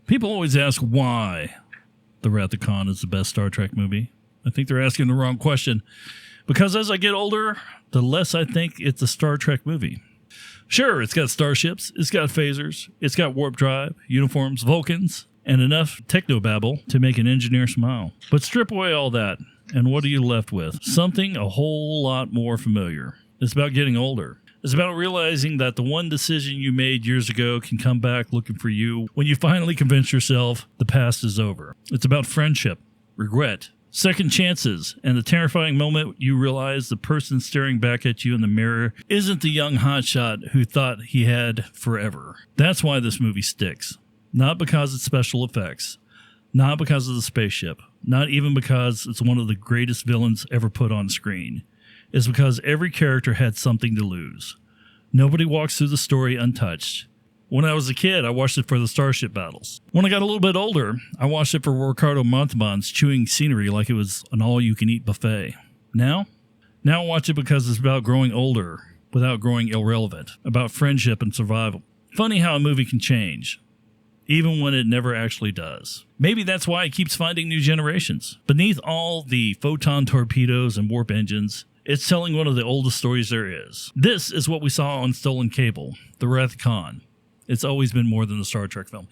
People always ask why The Wrath of Khan is the best Star Trek movie. I think they're asking the wrong question. Because as I get older, the less I think it's a Star Trek movie. Sure, it's got starships, it's got phasers, it's got warp drive, uniforms, Vulcans, and enough technobabble to make an engineer smile. But strip away all that, and what are you left with? Something a whole lot more familiar. It's about getting older. It's about realizing that the one decision you made years ago can come back looking for you when you finally convince yourself the past is over. It's about friendship, regret, second chances, and the terrifying moment you realize the person staring back at you in the mirror isn't the young hotshot who thought he had forever. That's why this movie sticks. Not because it's special effects, not because of the spaceship, not even because it's one of the greatest villains ever put on screen. It's because every character had something to lose. Nobody walks through the story untouched. When I was a kid, I watched it for the starship battles. When I got a little bit older, I watched it for Ricardo Montalbán's chewing scenery like it was an all-you-can-eat buffet. Now I watch it because it's about growing older without growing irrelevant, about friendship and survival. Funny how a movie can change, even when it never actually does. Maybe that's why it keeps finding new generations. Beneath all the photon torpedoes and warp engines, it's telling one of the oldest stories there is. This is what we saw on Stolen Cable, The Wrath of Khan. It's always been more than a Star Trek film.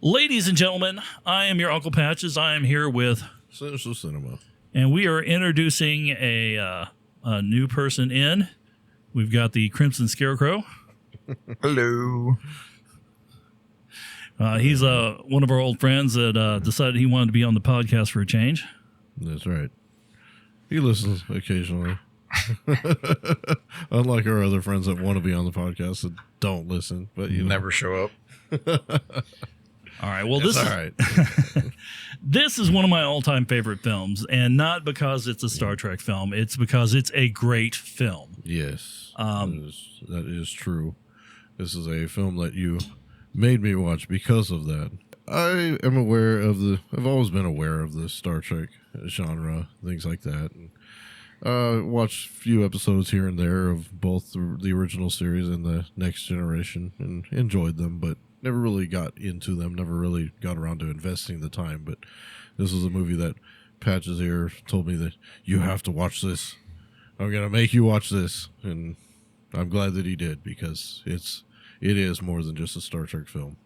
Ladies and gentlemen, I am your Uncle Patches. I am here with Sinister Cinema. And we are introducing a new person in. We've got the Crimson Scarecrow. Hello. He's one of our old friends that decided he wanted to be on the podcast for a change. That's right. He listens occasionally. Unlike our other friends that want to be on the podcast that don't listen, but you never show up. All right. Well, this all is right. This is one of my all-time favorite films, and not because it's a Star Trek film. It's because it's a great film. Yes, that is true. This is a film that you made me watch because of that. I am aware of I've always been aware of the Star Trek genre, things like that. And, watched a few episodes here and there of both the original series and the Next Generation and enjoyed them, but never really got into them, never really got around to investing the time. But this is a movie that Patches here told me that you have to watch this. I'm going to make you watch this. And I'm glad that he did, because it is more than just a Star Trek film.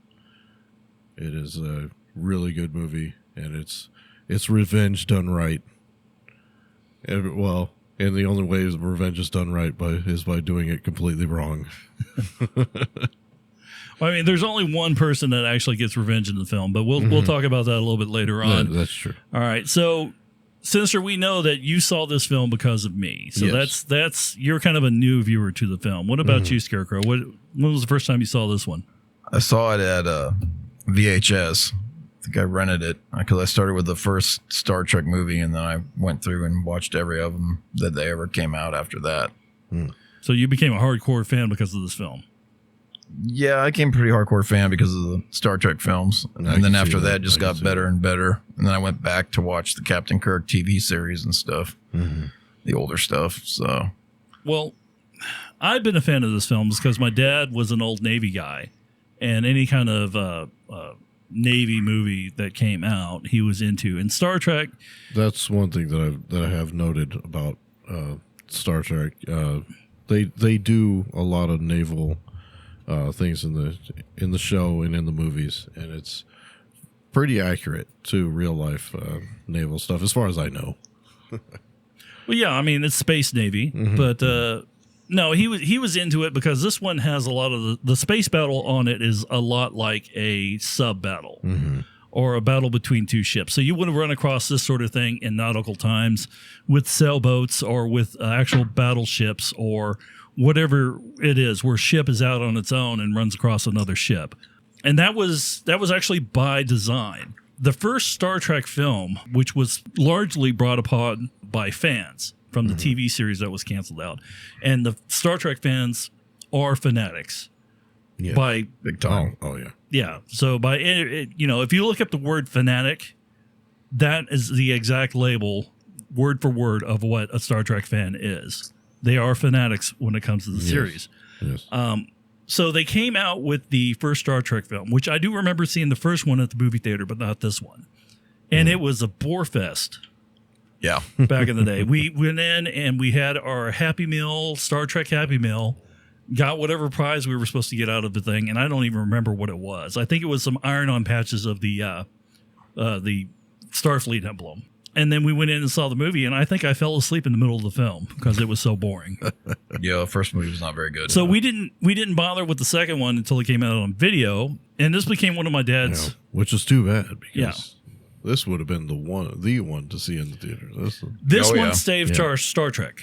It is a really good movie, and it's revenge done right. And the only way revenge is done right is by doing it completely wrong. Well, I mean, there's only one person that actually gets revenge in the film, but we'll talk about that a little bit later on. That's true. All right, so Sinister, we know that you saw this film because of me, so yes. that's you're kind of a new viewer to the film. What about you, Scarecrow? When was the first time you saw this one? I saw it at VHS. I think I rented it because I started with the first Star Trek movie, and then I went through and watched every of them that they ever came out after that. So you became a hardcore fan because of this film. Yeah, I became a pretty hardcore fan because of the Star Trek films. And then after that, it just got better and better. And then I went back to watch the Captain Kirk TV series and stuff, the older stuff. So, well, I've been a fan of this film because my dad was an old Navy guy, and any kind of Navy movie that came out, he was into. And Star Trek, that's one thing that I have noted about Star Trek. They do a lot of naval things in the show and in the movies, and it's pretty accurate to real life naval stuff, as far as I know. Well, yeah, I mean it's Space Navy, but no, he was into it because this one has a lot of the space battle on it is a lot like a sub battle or a battle between two ships. So you would have run across this sort of thing in nautical times with sailboats or with actual battleships or whatever it is, where ship is out on its own and runs across another ship. And that was actually by design. The first Star Trek film, which was largely brought upon by fans from the TV series that was canceled out. And the Star Trek fans are fanatics. Yeah. By big time. Oh yeah. Yeah. So by if you look up the word fanatic, that is the exact label, word for word, of what a Star Trek fan is. They are fanatics when it comes to the series. Yes. So they came out with the first Star Trek film, which I do remember seeing the first one at the movie theater, but not this one. And it was a bore fest. Yeah. Back in the day. We went in and we had our Happy Meal, Star Trek Happy Meal, got whatever prize we were supposed to get out of the thing, and I don't even remember what it was. I think it was some iron-on patches of the Starfleet emblem. And then we went in and saw the movie, and I think I fell asleep in the middle of the film because it was so boring. Yeah, the first movie was not very good. So we didn't bother with the second one until it came out on video, and this became one of my dad's. Which is too bad because this would have been the one to see in the theater. This one saved Star Trek.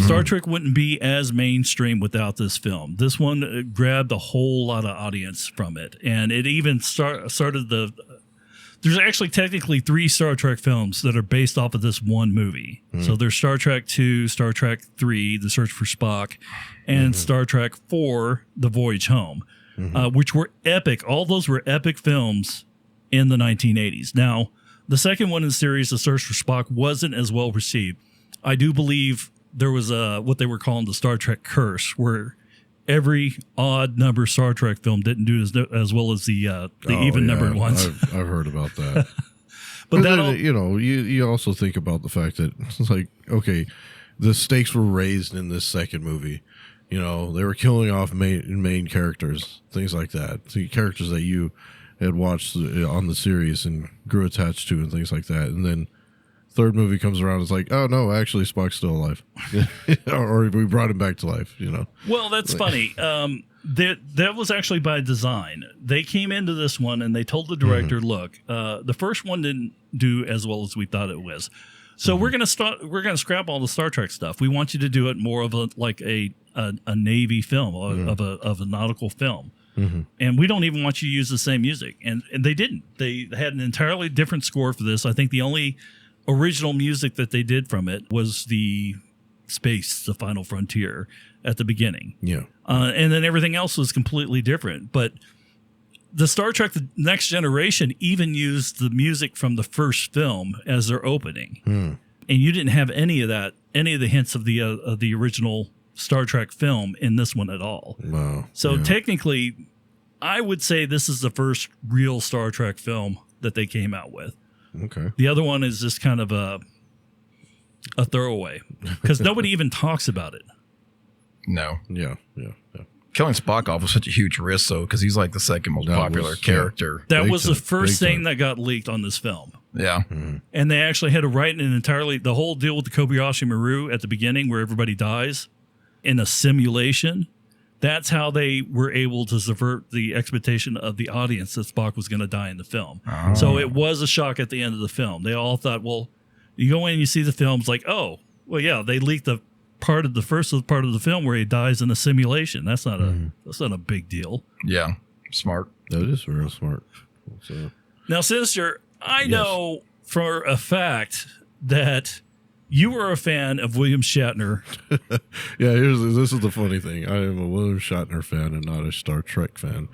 Star Trek wouldn't be as mainstream without this film. This one grabbed a whole lot of audience from it, and it even started the. There's actually technically 3 Star Trek films that are based off of this one movie. So there's Star Trek 2, Star Trek 3, The Search for Spock, and Star Trek 4, The Voyage Home, which were epic. All those were epic films in the 1980s. Now, the second one in the series, The Search for Spock, wasn't as well received. I do believe there was what they were calling the Star Trek curse, where every odd number Star Trek film didn't do as well as the even numbered ones. I've heard about that. But then, you also think about the fact that it's like, okay, the stakes were raised in this second movie. They were killing off main characters, things like that. The characters that you had watched on the series and grew attached to and things like that. And then third movie comes around, it's like, oh no, actually Spock's still alive. or we brought him back to life, Well, that's funny. That was actually by design. They came into this one and they told the director, look, the first one didn't do as well as we thought it was. So we're gonna scrap all the Star Trek stuff. We want you to do it more of a Navy film, of a nautical film. And we don't even want you to use the same music. And they didn't. They had an entirely different score for this. I think the only original music that they did from it was the Final Frontier at the beginning. Yeah. And then everything else was completely different. But the Star Trek The Next Generation even used the music from the first film as their opening. And you didn't have any of that, any of the hints of the original Star Trek film in this one at all. Wow. So technically, I would say this is the first real Star Trek film that they came out with. Okay. The other one is just kind of a throwaway because nobody even talks about it. No. Yeah. Killing Spock off was such a huge risk, though, because he's like the second most popular character. That was the first thing that got leaked on this film. Yeah. And they actually had to write the whole deal with the Kobayashi Maru at the beginning where everybody dies in a simulation. That's how they were able to subvert the expectation of the audience that Spock was going to die in the film. Oh. So it was a shock at the end of the film. They all thought, well, you go in and you see the film, it's like, oh, well, yeah, they leaked the first part of the film where he dies in a simulation. That's not a big deal. Yeah, smart. That is real smart. So. Now, Sinister, I know for a fact that you were a fan of William Shatner. Yeah, this is the funny thing. I am a William Shatner fan and not a Star Trek fan.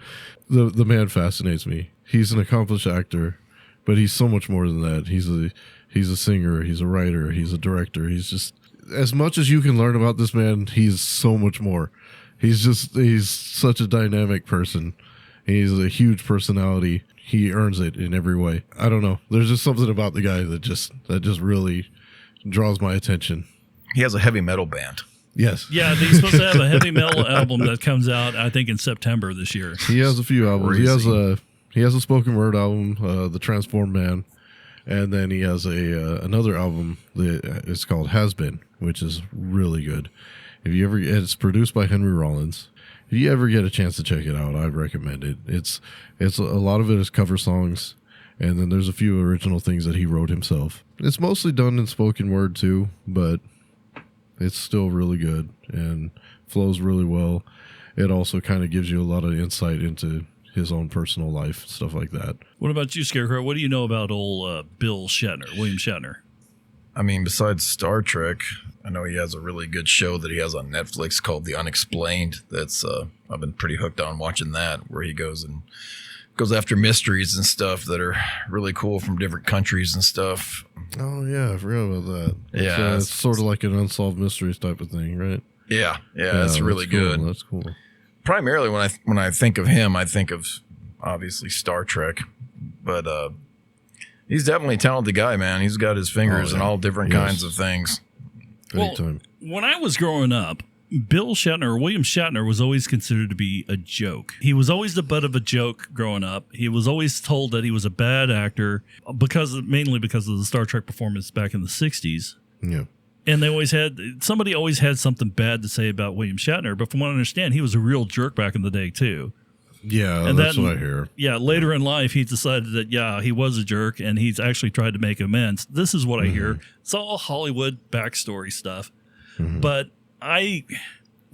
The man fascinates me. He's an accomplished actor, but he's so much more than that. He's a singer, he's a writer, he's a director. He's just, as much as you can learn about this man, he's so much more. He's such a dynamic person. He's a huge personality. He earns it in every way. I don't know. There's just something about the guy that just really draws my attention. He has a heavy metal band. Yes. Yeah, he's supposed to have a heavy metal album that comes out, I think, in September this year. He has a few albums. He has a spoken word album, The Transformed Man, and then he has another album that is called Has Been, which is really good. It's produced by Henry Rollins. If you ever get a chance to check it out, I'd recommend it. It's a lot of it is cover songs, and then there's a few original things that he wrote himself. It's mostly done in spoken word too, but it's still really good and flows really well. It also kind of gives you a lot of insight into his own personal life, stuff like that. What about you, Scarecrow? What do you know about old Bill Shatner, William Shatner? I mean, besides Star Trek, I know he has a really good show that he has on Netflix called The Unexplained. That's I've been pretty hooked on watching that, where he goes after mysteries and stuff that are really cool from different countries and stuff. Oh yeah, I forgot about that. Yeah, it's sort of like an unsolved mysteries type of thing, right? Yeah, that's really cool. good. That's cool. primarily when I think of him, I think of obviously Star Trek, but he's definitely a talented guy, man. He's got his fingers in all different kinds of things. Well, when I was growing up, William Shatner was always considered to be a joke. He was always the butt of a joke growing up. He was always told that he was a bad actor mainly because of the Star Trek performance back in the 60s. Yeah. And somebody always had something bad to say about William Shatner, but from what I understand, he was a real jerk back in the day too. Yeah, and that's what I hear. Yeah, later in life, he decided that, he was a jerk, and he's actually tried to make amends. This is what I hear. It's all Hollywood backstory stuff. But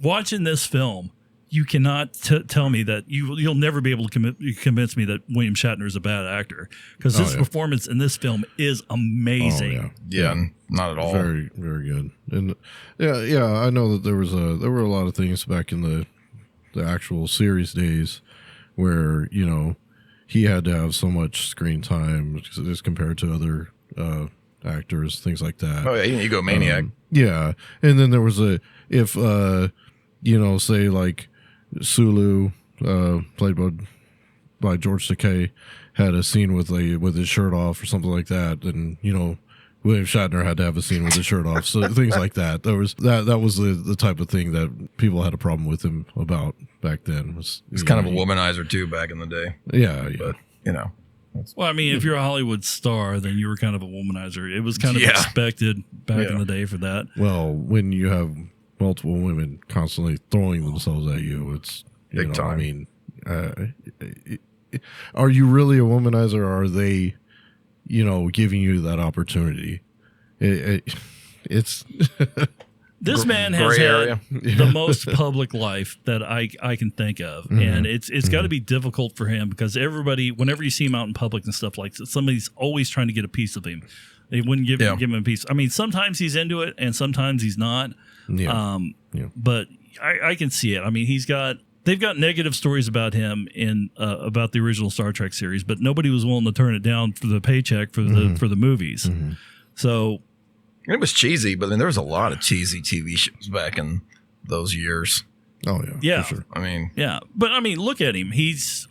watching this film, you cannot tell me that you'll never be able to convince me that William Shatner is a bad actor, because his performance in this film is amazing. Yeah, not at all. Very, very good. And I know that there were a lot of things back in the actual series days where he had to have so much screen time as compared to other actors, things like that. Oh yeah, egomaniac. And then there was say like Sulu, played by George Takei, had a scene with his shirt off or something like that, and William Shatner had to have a scene with his shirt off. So things like that. That was the type of thing that people had a problem with him about back then. It's kind of a womanizer too back in the day. Yeah. But well, I mean, if you're a Hollywood star, then you were kind of a womanizer. It was kind of expected back in the day for that. Well, when you have multiple women constantly throwing themselves at you, it's big time. I mean, are you really a womanizer, or are they, giving you that opportunity? It's this man has had the most public life that I can think of, and it's got to be difficult for him, because everybody, whenever you see him out in public and stuff like that, somebody's always trying to get a piece of him. They wouldn't give him a piece. I mean, sometimes he's into it, and sometimes he's not. But I can see it. I mean, they've got negative stories about him in about the original Star Trek series, but nobody was willing to turn it down for the paycheck for the movies. So it was cheesy, but then there was a lot of cheesy TV shows back in those years. Oh yeah, for sure. I mean, but I mean, look at him. He's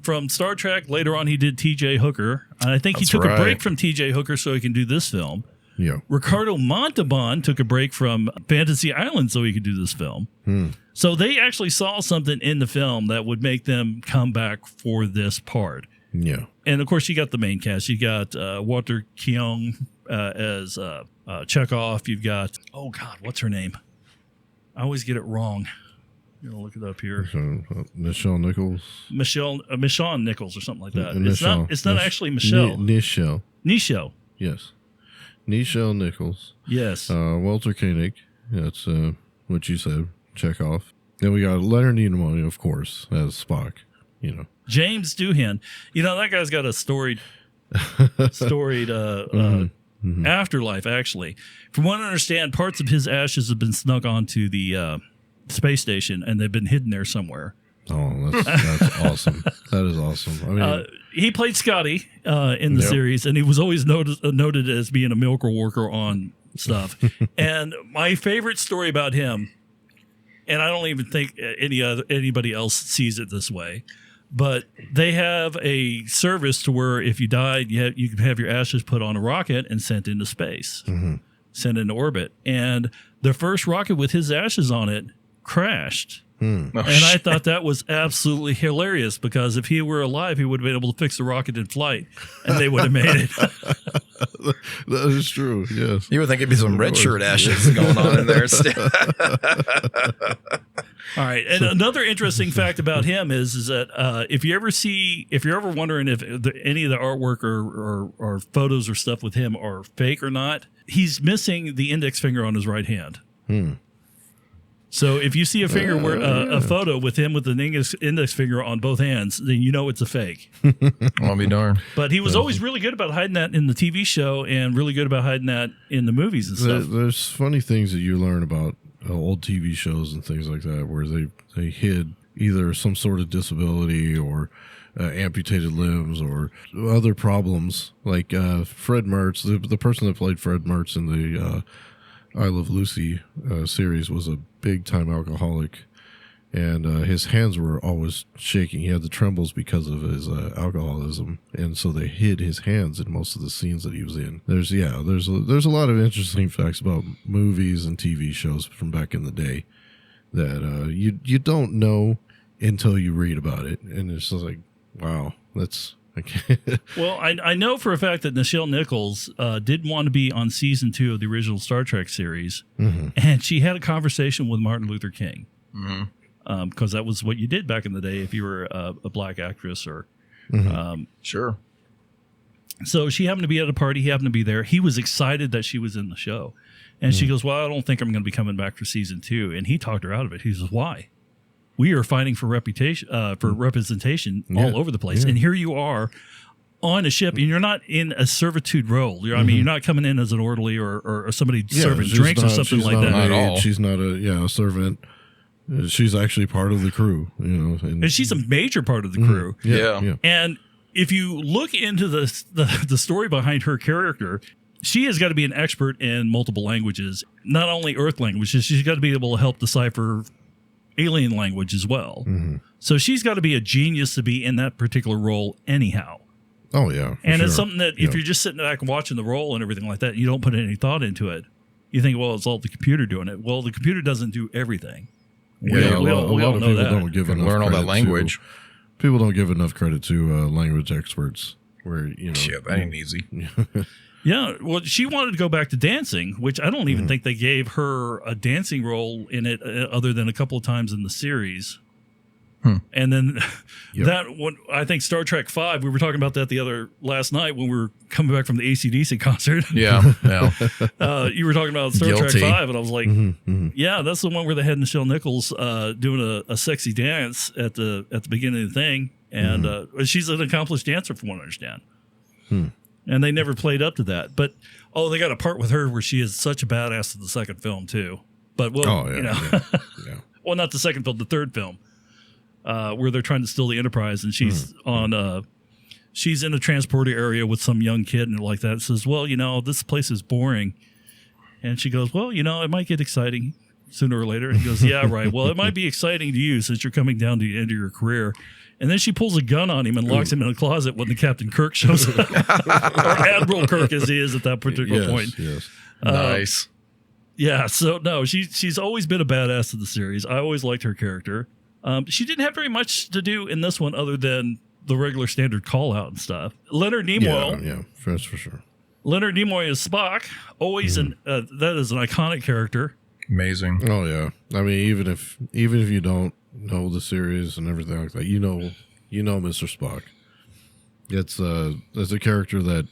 from Star Trek. Later on, he did T.J. Hooker, and I think he took a break from T.J. Hooker so he can do this film. Yeah. Ricardo Montalbán took a break from Fantasy Island so he could do this film. So they actually saw something in the film that would make them come back for this part. Yeah. And of course, you got the main cast. You got Walter Keong as Chekhov. You've got, oh God, what's her name? I always get it wrong. I'm gonna look it up here. Nichelle Nichols. Michonne Nichols or something like that. It's not actually Michelle. Nichelle. Yes. Nichelle Nichols. Yes. Walter Koenig. That's what you said. Chekhov. Then we got Leonard Nimoy, of course, as Spock. James Doohan. That guy's got a storied afterlife, actually. From what I understand, parts of his ashes have been snuck onto the space station, and they've been hidden there somewhere. Oh, that's awesome. That is awesome. I mean, he played Scotty in the series, and he was always noted as being a miracle worker on stuff. And my favorite story about him, and I don't even think anybody else sees it this way, but they have a service to where if you died, you could have your ashes put on a rocket and sent into space, sent into orbit. And the first rocket with his ashes on it crashed. I thought that was absolutely hilarious, because if he were alive, he would have been able to fix the rocket in flight, and they would have made it. That is true, yes. You would think it'd be some red shirt ashes going on in there. All right, and another interesting fact about him is that if you're ever wondering if any of the artwork or photos or stuff with him are fake or not, he's missing the index finger on his right hand. So if you see a photo with him with an index finger on both hands, then you know it's a fake. I'll be darned. But he was always really good about hiding that in the TV show, and really good about hiding that in the movies and stuff. There's funny things that you learn about old TV shows and things like that, where they hid either some sort of disability or amputated limbs or other problems. Like Fred Mertz, the person that played Fred Mertz in the I Love Lucy series was a big-time alcoholic, And his hands were always shaking. He had the trembles because of his alcoholism, and so they hid his hands in most of the scenes that he was in. There's a lot of interesting facts about movies and TV shows from back in the day that you don't know until you read about it, and it's just like, wow, that's. Well, I know for a fact that Nichelle Nichols did want to be on season 2 of the original Star Trek series, and she had a conversation with Martin Luther King. Because that was what you did back in the day if you were a black actress or Sure. So she happened to be at a party. He happened to be there. He was excited that she was in the show. And she goes, well, I don't think I'm going to be coming back for season 2. And he talked her out of it. He says, why? We are fighting for reputation, for representation all over the place. And here you are on a ship, and you're not in a servitude role. I mean, you're not coming in as an orderly or somebody serving drinks or something like that. Not at all. She's not a servant. She's actually part of the crew, and she's a major part of the crew. Yeah. And if you look into the story behind her character, she has got to be an expert in multiple languages, not only Earth languages. She's got to be able to help decipher alien language as well. So she's got to be a genius to be in that particular role anyhow. Oh, yeah. And it's something that if you're just sitting back and watching the role and everything like that, you don't put any thought into it. You think, well, it's all the computer doing it. Well, the computer doesn't do everything. A lot of people don't give enough learn all credit that language. People don't give enough credit to language experts. Where shit, that ain't easy. Yeah, well, she wanted to go back to dancing, which I don't even think they gave her a dancing role in it, other than a couple of times in the series. And then that one, I think Star Trek 5, we were talking about that last night when we were coming back from the AC/DC concert. Yeah. You were talking about Star Guilty. Trek 5, and I was like, yeah, that's the one where they had Nichelle Nichols doing a sexy dance at the beginning of the thing. And she's an accomplished dancer, from what I understand. And they never played up to that. But, they got a part with her where she is such a badass in the second film, too. But, well, not the second film, the third film. Where they're trying to steal the Enterprise, and she's she's in a transporter area with some young kid and like that. Says, well, this place is boring. And she goes, well, it might get exciting sooner or later. And he goes, yeah, right. Well, it might be exciting to you since you're coming down to the end of your career. And then she pulls a gun on him and locks him in a closet when the Captain Kirk shows up. Or Admiral Kirk, as he is at that particular point. Yes. Nice. Yeah, so no, she's always been a badass in the series. I always liked her character. She didn't have very much to do in this one other than the regular standard call out and stuff. Leonard Nimoy. Yeah, that's for sure. Leonard Nimoy is Spock. Always that is an iconic character. Amazing. Oh yeah. I mean, even if you don't know the series and everything like that, you know Mr. Spock. It's a character that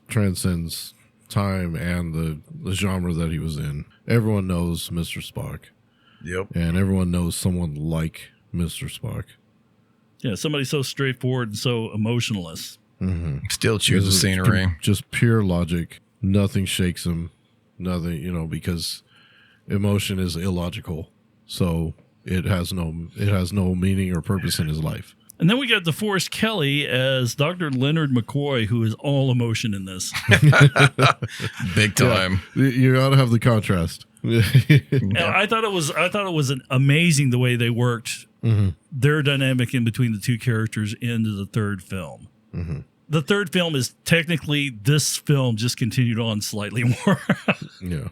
transcends time and the genre that he was in. Everyone knows Mr. Spock. Yep. And everyone knows someone like Mr. Spock. Yeah, somebody so straightforward and so emotionless. Still choose the scenery. Just pure logic. Nothing shakes him. Nothing, because emotion is illogical. So it has no meaning or purpose in his life. And then we got DeForest Kelly as Dr. Leonard McCoy, who is all emotion in this. Big time. Yeah, you got to have the contrast. I thought it was amazing the way they worked their dynamic in between the two characters into the third film. The third film is technically this film just continued on slightly more. Yeah.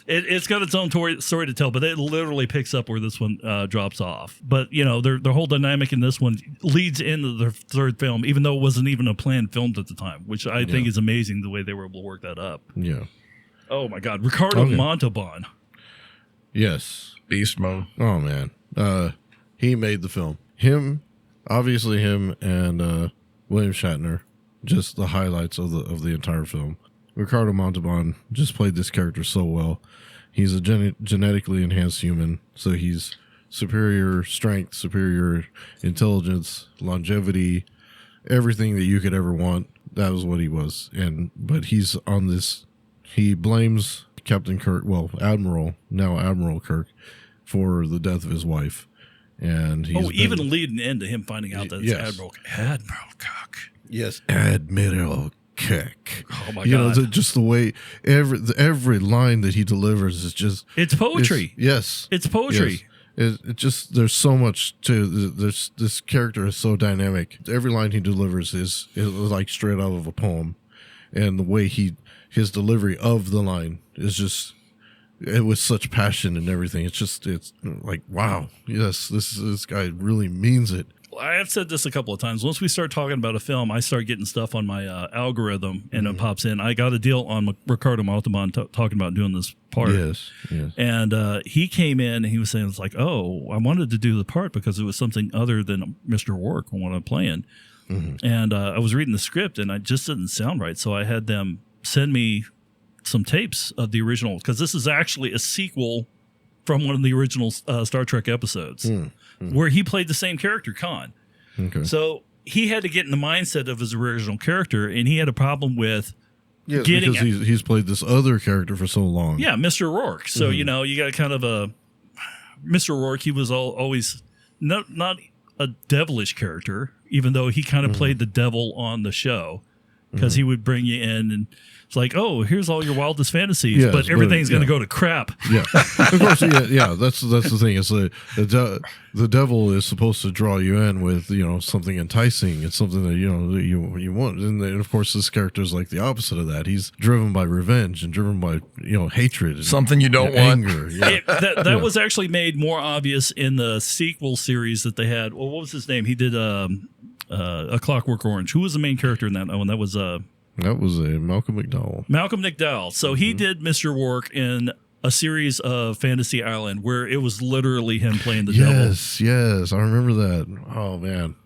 It's got its own story to tell, but it literally picks up where this one drops off. But, their whole dynamic in this one leads into the third film, even though it wasn't even a planned film at the time, which I think is amazing the way they were able to work that up. Yeah. Oh, my God. Ricardo Montalbán. Yes. Beast mode. Oh, man. He made the film. Him and William Shatner, just the highlights of the entire film. Ricardo Montalbán just played this character so well. He's a genetically enhanced human, so he's superior strength, superior intelligence, longevity, everything that you could ever want. That was what he was. But he's on this. He blames Captain Kirk, Admiral Kirk, for the death of his wife. And he's even leading into him finding out that it's Admiral Kirk. Yes, Admiral Kirk. Oh my God! Just the way every line that he delivers is just it's poetry. Yes, it's poetry. Yes. it just, there's so much to this character is so dynamic. Every line he delivers is like straight out of a poem, and the way his delivery of the line is just, it was such passion and everything. It's like, wow, yes, this guy really means it. I have said this a couple of times. Once we start talking about a film, I start getting stuff on my algorithm, and it pops in. I got a deal on Ricardo Montalbán talking about doing this part. Yes. And he came in and he was saying, it's like, oh, I wanted to do the part because it was something other than Mr. Rourke when I'm playing. And I was reading the script, and it just didn't sound right. So I had them send me some tapes of the original, because this is actually a sequel from one of the original Star Trek episodes where he played the same character, Khan. Okay. So he had to get in the mindset of his original character, and he had a problem with getting, because he's played this other character for so long. Yeah, Mr. Rourke. So, you know, you got kind of a Mr. Rourke. He was always not a devilish character, even though he kind of played the devil on the show, because he would bring you in and it's like, oh, here's all your wildest fantasies, but everything's going to go to crap. Yeah, of course. Yeah. That's the thing. It's the devil is supposed to draw you in with, you know, something enticing. It's something that, you know, that you want. And then, of course, this character is like the opposite of that. He's driven by revenge and driven by, you know, hatred. And, something you don't want. Anger. Yeah. That was actually made more obvious in the sequel series that they had. Well, what was his name? He did A Clockwork Orange. Who was the main character in that one? That was Malcolm McDowell. Malcolm McDowell. So he did Mr. Rourke in a series of Fantasy Island where it was literally him playing the devil. Yes, I remember that. Oh man,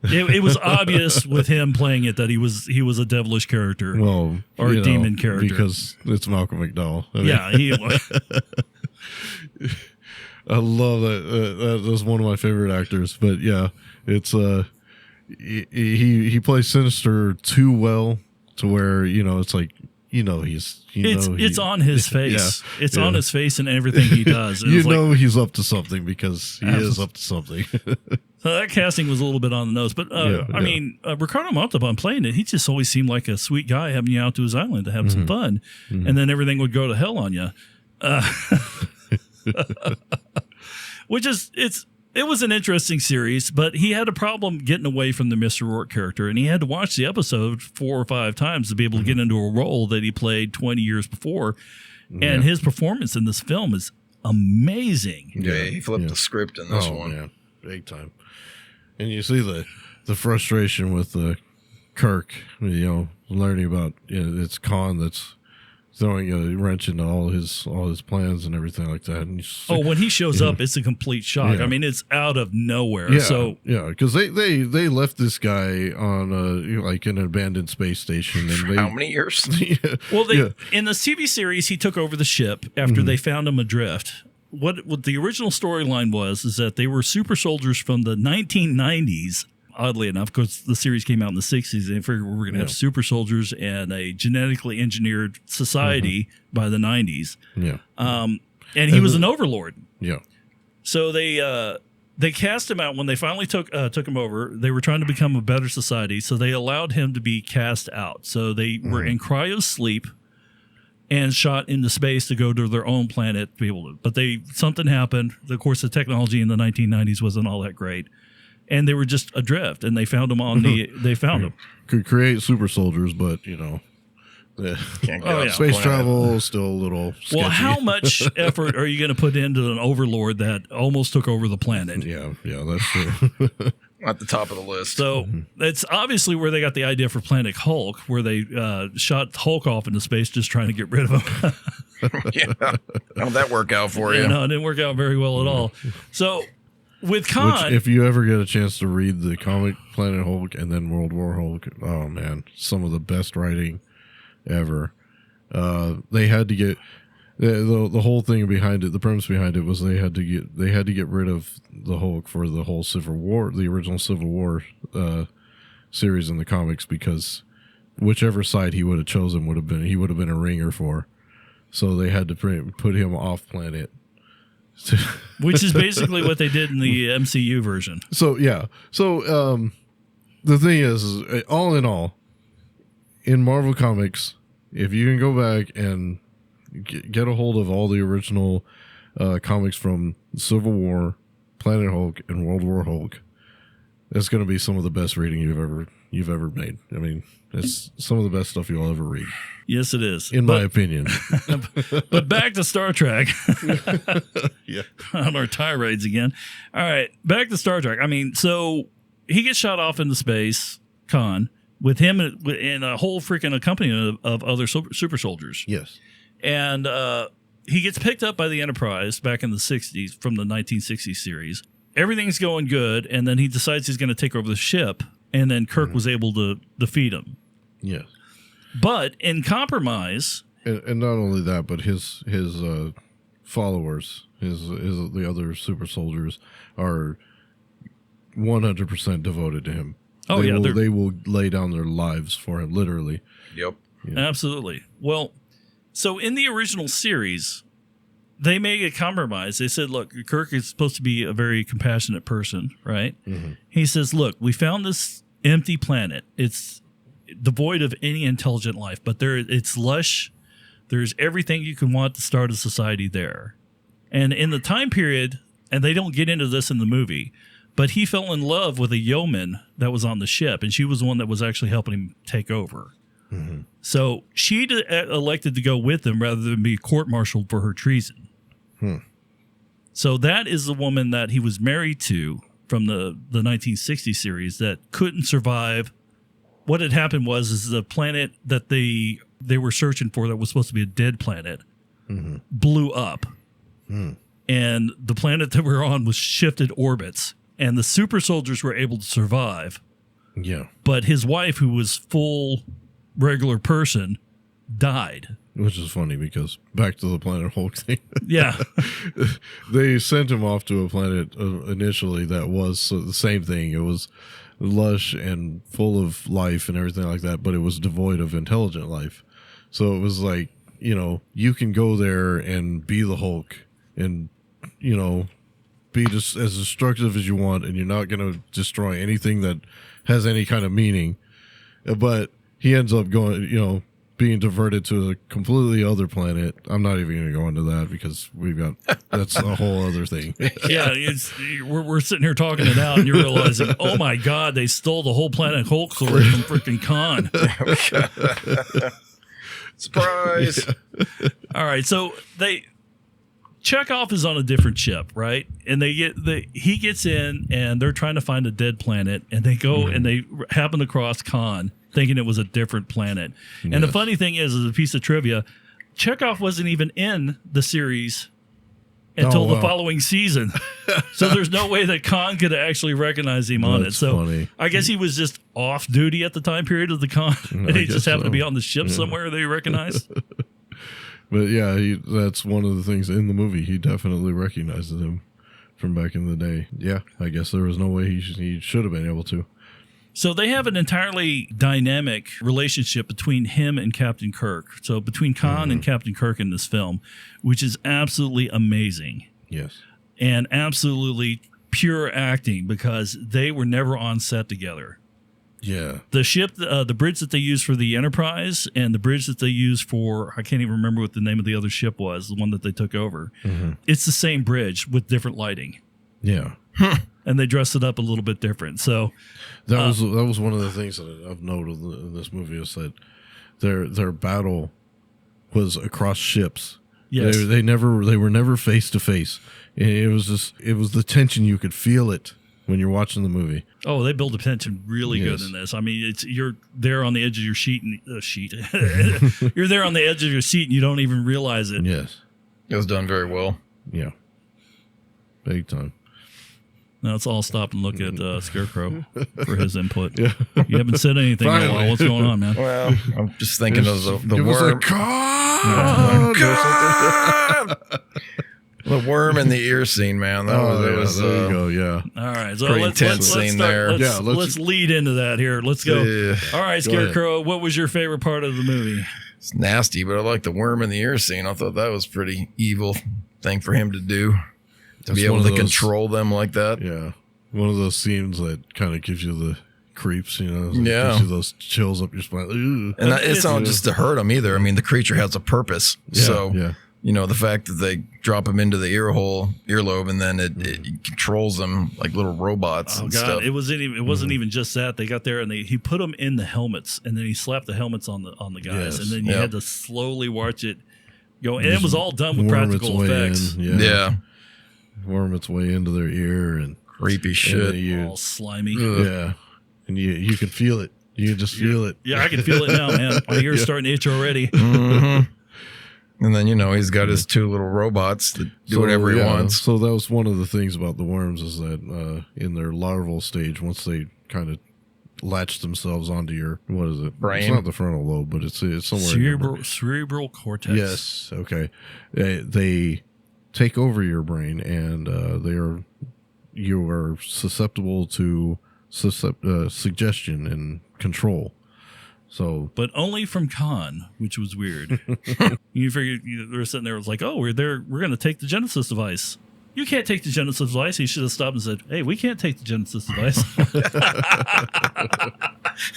it was obvious with him playing it that he was a devilish character, or a demon character, because it's Malcolm McDowell. I mean, yeah, he was. I love that. That's one of my favorite actors. But yeah, it's he plays Sinister too well to where, you know, it's like, you know, it's on his face. Yeah, it's on his face and everything he does. And you know, he's up to something, because he is up to something. So that casting was a little bit on the nose, but I mean, Ricardo Montalbán playing it, he just always seemed like a sweet guy having you out to his island to have some fun, and then everything would go to hell on you. Which is, it was an interesting series, but he had a problem getting away from the Mr. Rourke character, and he had to watch the episode 4 or 5 times to be able to get into a role that he played 20 years before. And his performance in this film is amazing. Yeah, he flipped the script in this one. Man, big time. And you see the frustration with Kirk, you know, learning about, you know, it's Khan that's throwing a wrench into all his plans and everything like that. And when he shows up, it's a complete shock. I mean, it's out of nowhere. Yeah, because they left this guy on like an abandoned space station. And how many years? Well, in the TV series, he took over the ship after they found him adrift. What the original storyline was is that they were super soldiers from the 1990s. Oddly enough, because the series came out in the 60s, they figured we were going to have super soldiers and a genetically engineered society by the 90s. Yeah. And he was an overlord. Yeah. So they cast him out when they finally took him over. They were trying to become a better society, so they allowed him to be cast out. So they were in cryo sleep and shot into space to go to their own planet to be able to. But something happened. Of course, the technology in the 1990s wasn't all that great. And they were just adrift, and they found him they found him. Could create super soldiers, but, you know, space travel still a little sketchy. Well, how much effort are you going to put into an overlord that almost took over the planet? Yeah, that's true. At the top of the list. So that's obviously where they got the idea for Planet Hulk, where they shot Hulk off into space just trying to get rid of him. How'd that work out for you? No, it didn't work out very well at all. So with Khan, which, if you ever get a chance to read the comic Planet Hulk and then World War Hulk, oh man, some of the best writing ever. They had to get the whole thing behind it. The premise behind it was they had to get rid of the Hulk for the whole Civil War, the original Civil War series in the comics, because whichever side he would have chosen he would have been a ringer for. So they had to put him off planet. Which is basically what they did in the MCU version. So yeah. So the thing is, all in all, in Marvel Comics, if you can go back and get a hold of all the original comics from Civil War, Planet Hulk, and World War Hulk. It's going to be some of the best reading you've ever made. I mean, it's some of the best stuff you'll ever read. Yes, it is. In my opinion. But back to Star Trek. Yeah. On our tirades again. All right, back to Star Trek. I mean, so he gets shot off into space, Khan, with him and a whole freaking company of other super soldiers. Yes. And he gets picked up by the Enterprise back in the 60s from the 1960 series. Everything's going good, and then he decides he's going to take over the ship, and then Kirk was able to defeat him. Yes. But in compromise... And not only that, but his followers, the other super soldiers, are 100% devoted to him. Oh, they will lay down their lives for him, literally. Yep. Yeah. Absolutely. Well, so in the original series, they made a compromise. They said, look, Kirk is supposed to be a very compassionate person, right? Mm-hmm. He says, look, we found this empty planet. It's devoid of any intelligent life, but it's lush. There's everything you can want to start a society there. And in the time period, and they don't get into this in the movie, but he fell in love with a yeoman that was on the ship, and she was the one that was actually helping him take over. Mm-hmm. So she elected to go with him rather than be court-martialed for her treason. So that is the woman that he was married to from the 1960 series that couldn't survive. What had happened was the planet that they were searching for that was supposed to be a dead planet blew up. And the planet that we're on was shifted orbits. And the super soldiers were able to survive. Yeah. But his wife, who was full regular person, died. Which is funny because back to the Planet Hulk thing. Yeah. They sent him off to a planet initially that was the same thing. It was lush and full of life and everything like that, but it was devoid of intelligent life. So it was like, you can go there and be the Hulk and, be just as destructive as you want, and you're not going to destroy anything that has any kind of meaning. But he ends up going, being diverted to a completely other planet. I'm not even going to go into that because that's a whole other thing. Yeah, we're sitting here talking it out, and you're realizing, oh my God, they stole the whole Planet Hulk story from freaking Khan. Surprise! Yeah. All right, so Chekhov is on a different ship, right? And he gets in, and they're trying to find a dead planet, and they go and they happen across Khan, thinking it was a different planet. Yes. And the funny thing is a piece of trivia, Chekhov wasn't even in the series until the following season. So there's no way that Khan could actually recognize him on it. So funny. I guess he was just off duty at the time period of the Khan, and he just happened to be on the ship somewhere they recognized. But yeah, that's one of the things in the movie. He definitely recognizes him from back in the day. Yeah, I guess there was no way he should have been able to. So they have an entirely dynamic relationship between him and Captain Kirk. So between Khan and Captain Kirk in this film, which is absolutely amazing. Yes. And absolutely pure acting because they were never on set together. Yeah. The ship, the bridge that they used for the Enterprise and the bridge that they used for, I can't even remember what the name of the other ship was, the one that they took over. It's the same bridge with different lighting. Yeah. And they dressed it up a little bit different. So that was one of the things that I've noted in this movie is that their battle was across ships. Yes. They were never face to face. It was the tension. You could feel it when you're watching the movie. Oh, they build the tension really good in this. I mean, you're there on the edge of your you're there on the edge of your seat and you don't even realize it. Yes. It was done very well. Yeah. Big time. Now let's all stop and look at Scarecrow for his input. Yeah. You haven't said anything in a while. What's going on, man? Well, I'm just thinking of the worm. The worm in the ear scene, man. That was there you go. Yeah. All right. So pretty let's intense start, scene there. Let's lead into that here. Let's go. Yeah. All right, Scarecrow. What was your favorite part of the movie? It's nasty, but I like the worm in the ear scene. I thought that was pretty evil thing for him to do. To be able to control them like that. Yeah. One of those scenes that kind of gives you the creeps, gives you those chills up your spine. Ooh. And it's not just to hurt him either. I mean, the creature has a purpose. Yeah, so You know, the fact that they drop him into the earlobe, and then it controls them like little robots and stuff. It wasn't even just that. They got there and he put them in the helmets, and then he slapped the helmets on the guys, and then you had to slowly watch it go. And it was all done with practical effects. Yeah. Worm its way into their ear and creepy shit. All slimy. Yeah. And you can feel it. You can just feel it. Yeah, I can feel it now, man. My ear's starting to itch already. Mm-hmm. And then, you know, he's got his two little robots that do whatever he wants. So that was one of the things about the worms is that in their larval stage, once they kind of latch themselves onto your, what is it? Brain. It's not the frontal lobe, but it's somewhere. Cerebral cortex. Yes. Okay. They take over your brain, and you are susceptible to suggestion and control. So, but only from Khan, which was weird. You figure they're sitting there, it was like, oh, we're going to take the Genesis device. You can't take the Genesis device. He should have stopped and said, hey, we can't take the Genesis device.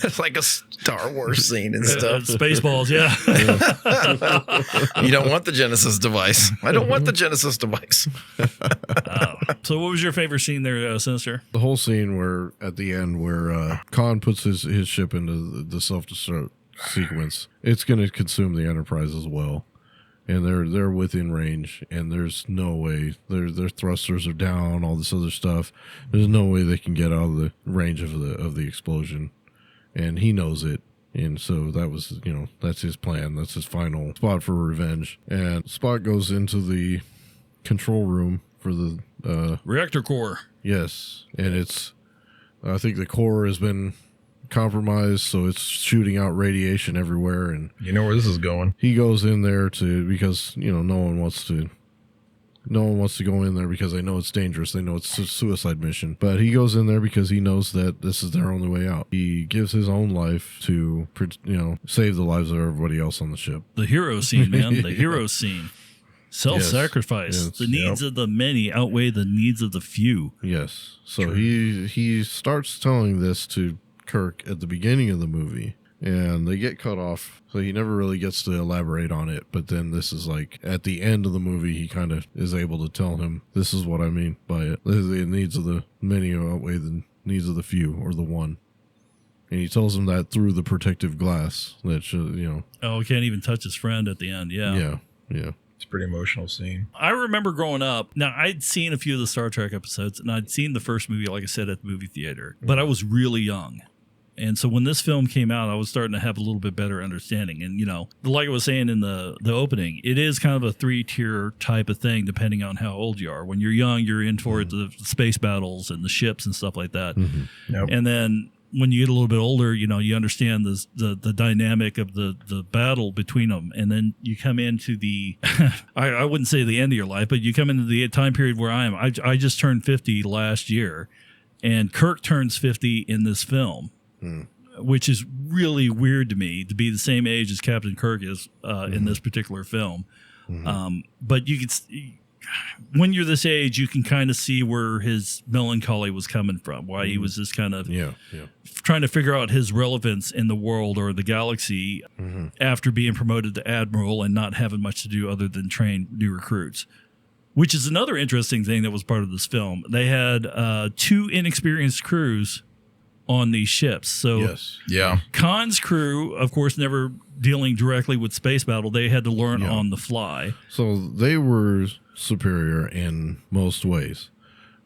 It's like a Star Wars scene and stuff. Spaceballs, yeah. You don't want the Genesis device. I don't want the Genesis device. So what was your favorite scene there, Sinister? The whole scene where at the end where Khan puts his ship into the self-destruct sequence, it's going to consume the Enterprise as well. And they're within range, and there's no way their thrusters are down, all this other stuff. There's no way they can get out of the range of the explosion, and he knows it. And so that was, that's his plan. That's his final spot for revenge. And Spock goes into the control room for the reactor core. Yes, and I think the core has been compromised, so it's shooting out radiation everywhere, and you know where this is going. He goes in there because no one wants to go in there because they know it's dangerous. They know it's a suicide mission, but he goes in there because he knows that this is their only way out. He gives his own life to save the lives of everybody else on the ship. The hero scene, man. The hero scene. Self-sacrifice. Yes. The needs of the many outweigh the needs of the few. Yes. So he starts telling this to Kirk at the beginning of the movie, and they get cut off, so he never really gets to elaborate on it. But then this is like at the end of the movie, he kind of is able to tell him, this is what I mean by it. The needs of the many outweigh the needs of the few, or the one. And he tells him that through the protective glass that oh, he can't even touch his friend at the end. Yeah It's a pretty emotional scene. I remember growing up. Now, I'd seen a few of the Star Trek episodes, and I'd seen the first movie, like I said, at the movie theater, but I was really young. And so when this film came out, I was starting to have a little bit better understanding. And, like I was saying in the opening, it is kind of a 3-tier type of thing, depending on how old you are. When you're young, you're in for the space battles and the ships and stuff like that. Mm-hmm. Yep. And then when you get a little bit older, you understand the dynamic of the battle between them. And then you come into the, I wouldn't say the end of your life, but you come into the time period where I am. I just turned 50 last year, and Kirk turns 50 in this film. Which is really weird to me, to be the same age as Captain Kirk is in this particular film. But you can, when you're this age, you can kind of see where his melancholy was coming from, why he was just kind of trying to figure out his relevance in the world or the galaxy after being promoted to admiral and not having much to do other than train new recruits. Which is another interesting thing that was part of this film. They had 2 inexperienced crews on these ships. So Khan's crew, of course, never dealing directly with space battle. They had to learn on the fly. So they were superior in most ways,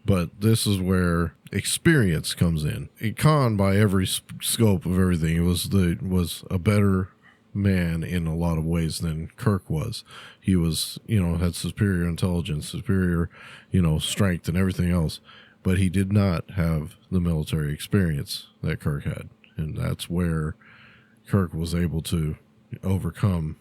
but this is where experience comes in. Khan, by every scope of everything, was a better man in a lot of ways than Kirk was. He was, had superior intelligence, superior, strength and everything else. But he did not have the military experience that Kirk had. And that's where Kirk was able to overcome,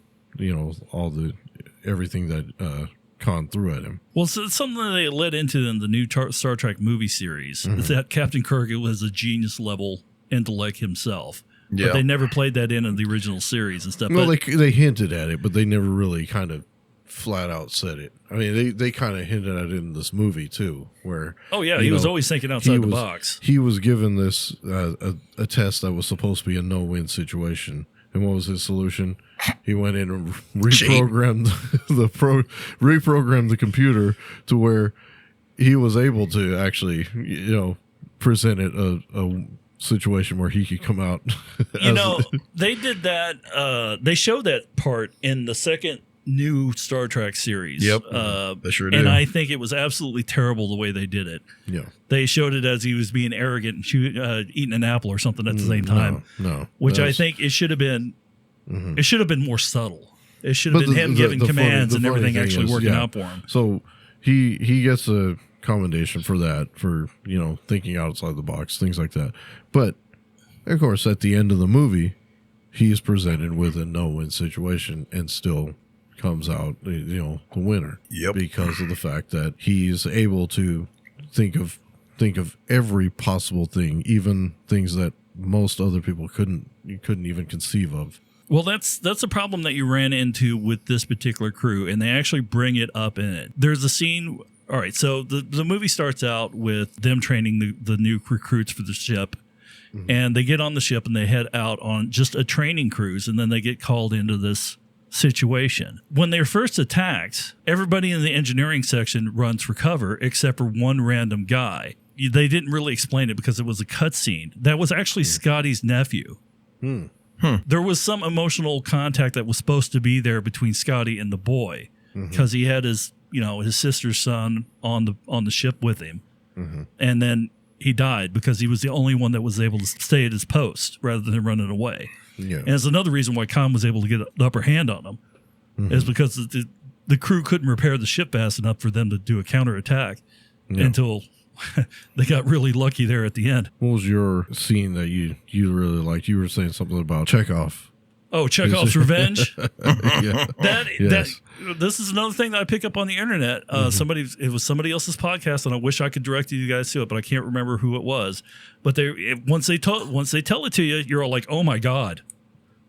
everything that Khan threw at him. Well, so it's something that they led into in the new Star Trek movie series, is that Captain Kirk was a genius level intellect himself. Yeah. But they never played that in the original series and stuff. No, they hinted at it, but they never really kind of flat out said it. I mean, they kind of hinted at it in this movie too, where he was always thinking outside the box. He was given this a test that was supposed to be a no-win situation, And what was his solution? He went in and reprogrammed the computer to where he was able to actually, present it a situation where he could come out. They did that. They showed that part in the second new Star Trek series. Yep, they sure did. And I think it was absolutely terrible the way they did it. Yeah, they showed it as he was being arrogant and eating an apple or something at the same time. No, which I think it should have been. Mm-hmm. It should have been more subtle. It should have been him giving commands and everything actually working out for him. So he gets a commendation for that, for thinking outside the box, things like that. But of course, at the end of the movie, he is presented with a no-win situation and still comes out, the winner. Yep. Because of the fact that he's able to think of every possible thing, even things that most other people couldn't even conceive of. Well, that's a problem that you ran into with this particular crew, and they actually bring it up in it. There's a scene. All right, so the movie starts out with them training the new recruits for the ship, and they get on the ship and they head out on just a training cruise, and then they get called into this situation. When they're first attacked, everybody in the engineering section runs for cover except for one random guy. They didn't really explain it because it was a cutscene. That was actually Scotty's nephew. There was some emotional contact that was supposed to be there between Scotty and the boy because he had his sister's son on the ship with him, and then he died because he was the only one that was able to stay at his post rather than running away. Yeah. And it's another reason why Khan was able to get the upper hand on him, is because the crew couldn't repair the ship fast enough for them to do a counterattack until they got really lucky there at the end. What was your scene that you really liked? You were saying something about Chekhov. Oh, Chekhov's Revenge. Yes. This is another thing that I pick up on the internet. It was somebody else's podcast, and I wish I could direct you guys to it, but I can't remember who it was. But once they tell it to you, you're all like, "Oh my god,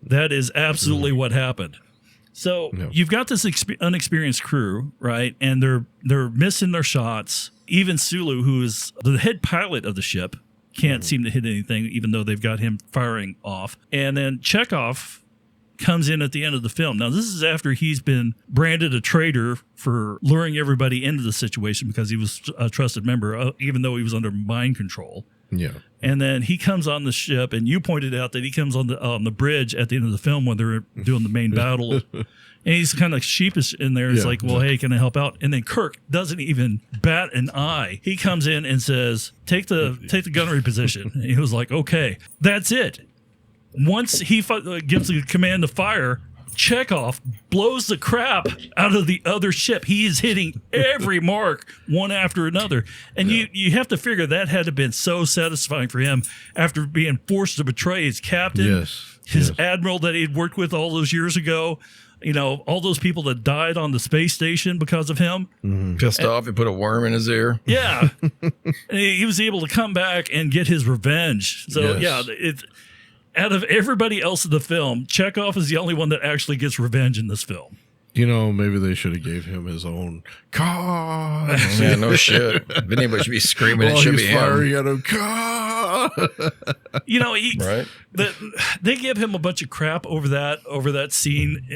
that is absolutely what happened." So you've got this unexperienced crew, right? And they're missing their shots. Even Sulu, who is the head pilot of the ship, can't seem to hit anything, even though they've got him firing off. And then Chekhov comes in at the end of the film. Now, this is after he's been branded a traitor for luring everybody into the situation because he was a trusted member, even though he was under mind control. Yeah. And then he comes on the ship, and you pointed out that he comes on the bridge at the end of the film when they're doing the main battle. And he's kind of sheepish in there. He's like, well, hey, can I help out? And then Kirk doesn't even bat an eye. He comes in and says, take the gunnery position. And he was like, okay, that's it. Once he gives the command to fire, Chekhov blows the crap out of the other ship. He is hitting every mark one after another. And you have to figure that had to have been so satisfying for him after being forced to betray his captain, his admiral that he'd worked with all those years ago. All those people that died on the space station because of him. Pissed off, he put a worm in his ear. Yeah. And he was able to come back and get his revenge. So, out of everybody else in the film, Chekhov is the only one that actually gets revenge in this film. Maybe they should have gave him his own car. Yeah, no shit. If anybody should be screaming, it should be him. Firing at him, car. Right? They give him a bunch of crap over that scene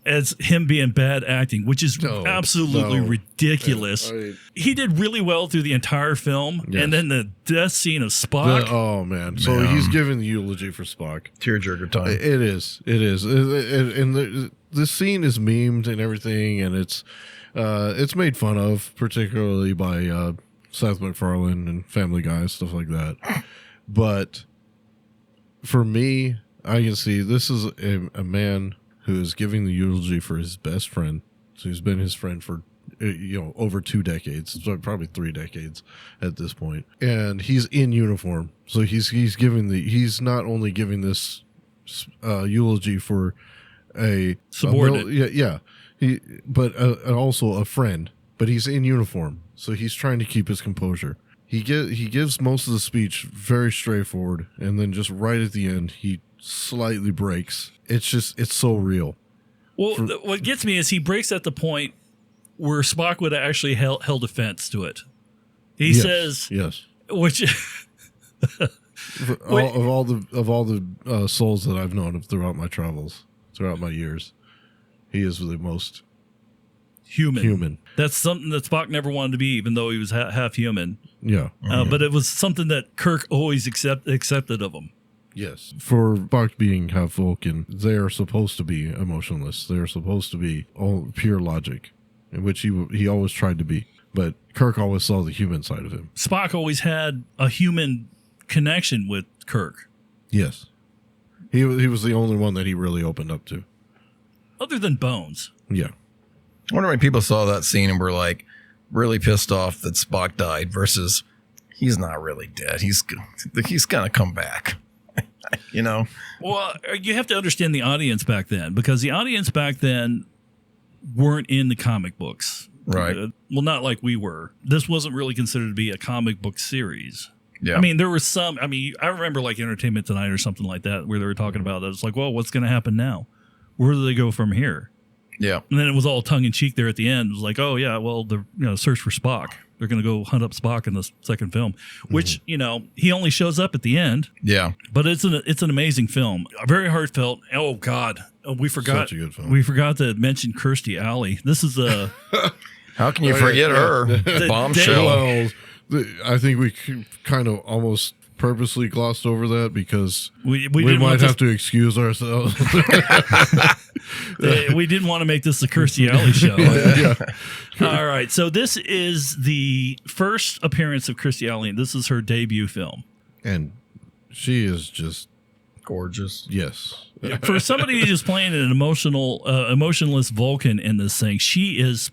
as him being bad acting, which is absolutely ridiculous. He did really well through the entire film, and then the death scene of Spock. Oh man! So he's giving the eulogy for Spock. Tearjerker time. It is, and the scene is memed and everything, and it's made fun of, particularly by Seth MacFarlane and Family Guy, stuff like that. But for me, I can see this is a man who is giving the eulogy for his best friend. So he's been his friend for over 2 decades, so probably 3 decades at this point, and he's in uniform. So he's not only giving this eulogy for a subordinate, but also a friend. But he's in uniform, so he's trying to keep his composure. He gives most of the speech very straightforward, and then just right at the end, he slightly breaks. It's so real. Well, what gets me is he breaks at the point where Spock would have actually held offense to it. He says, yes, which Of all the souls that I've known throughout my travels, throughout my years, he is the most human. That's something that Spock never wanted to be, even though he was half human. Yeah. But it was something that Kirk always accepted of him. Yes. For Spock being half Vulcan, they are supposed to be emotionless. They are supposed to be all pure logic, in which he always tried to be. But Kirk always saw the human side of him. Spock always had a human connection with Kirk. Yes. He was the only one that he really opened up to. Other than Bones. Yeah. I wonder when people saw that scene and were like really pissed off that Spock died versus he's not really dead. He's gonna come back. You know? Well, you have to understand the audience back then, because the audience back then weren't in the comic books. Right. Well, not like we were. This wasn't really considered to be a comic book series. Yeah. I mean, there was some, I remember like Entertainment Tonight or something like that, where they were talking about that. It's like, well, what's going to happen now? Where do they go from here? Yeah. And then it was all tongue in cheek there at the end. It was like, oh yeah, well, the search for Spock. They're going to go hunt up Spock in the second film, which, he only shows up at the end. Yeah. But it's an amazing film. Very heartfelt. Oh God. We forgot. Such a good film. We forgot to mention Kirstie Alley. This is a How can you forget her? Bombshell. Well, I think we kind of almost purposely glossed over that because we might have to excuse ourselves. We didn't want to make this the Kirstie Alley show. Yeah. All right. So this is the first appearance of Kirstie Alley. This is her debut film. And she is just gorgeous. Yes. For somebody who's just playing an emotionless Vulcan in this thing, she is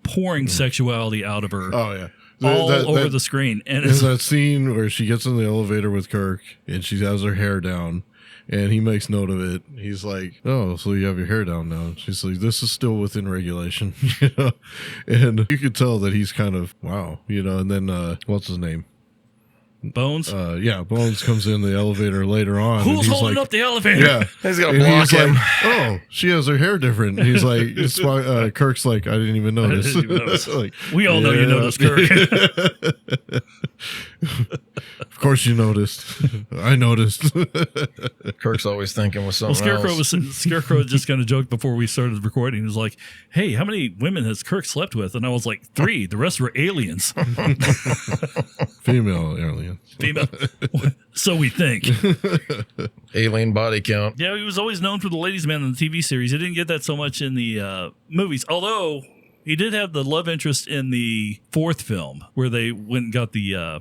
pouring sexuality out of her. Oh, yeah. Over the screen. And it's that scene where she gets in the elevator with Kirk and she has her hair down and he makes note of it. He's like, oh, so you have your hair down now. She's like, this is still within regulation. And you could tell that he's kind of, wow, and then what's his name? Bones? Bones comes in the elevator later on. Who's holding up the elevator? Yeah. He's going to block him. Like, oh, she has her hair different. He's like, Kirk's like, I didn't even notice. Like, we all know you noticed, Kirk. Of course you noticed. I noticed. Kirk's always thinking with something else. Scarecrow was just going to joke before we started recording. He was like, hey, how many women has Kirk slept with? And I was like, 3. The rest were aliens. Female aliens. Female. So we think. Alien body count. Yeah, he was always known for the ladies' man in the TV series. He didn't get that so much in the movies, although he did have the love interest in the 4th film where they went and got the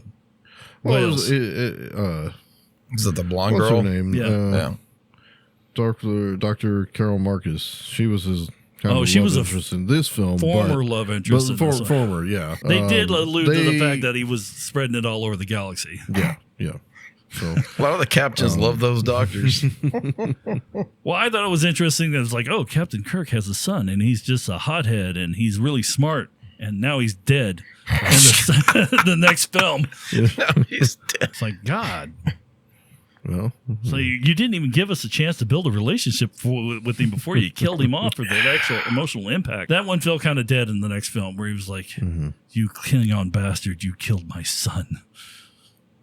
whales. Is it the blonde what's girl? her name? Yeah. Dr. Carol Marcus. She was his kind of she love was interest in this film. Former love interest. Former, yeah. They did allude to the fact that he was spreading it all over the galaxy. Yeah. So a lot of the captains love those doctors. Well, I thought it was interesting that it was like, oh, Captain Kirk has a son, and he's just a hothead, and he's really smart, and now he's dead. And the next film, Now he's dead. it's like, God. Well, So you didn't even give us a chance to build a relationship with him before you killed him off for that actual emotional impact. That one felt kind of dead in the next film where he was like, you Klingon bastard, you killed my son.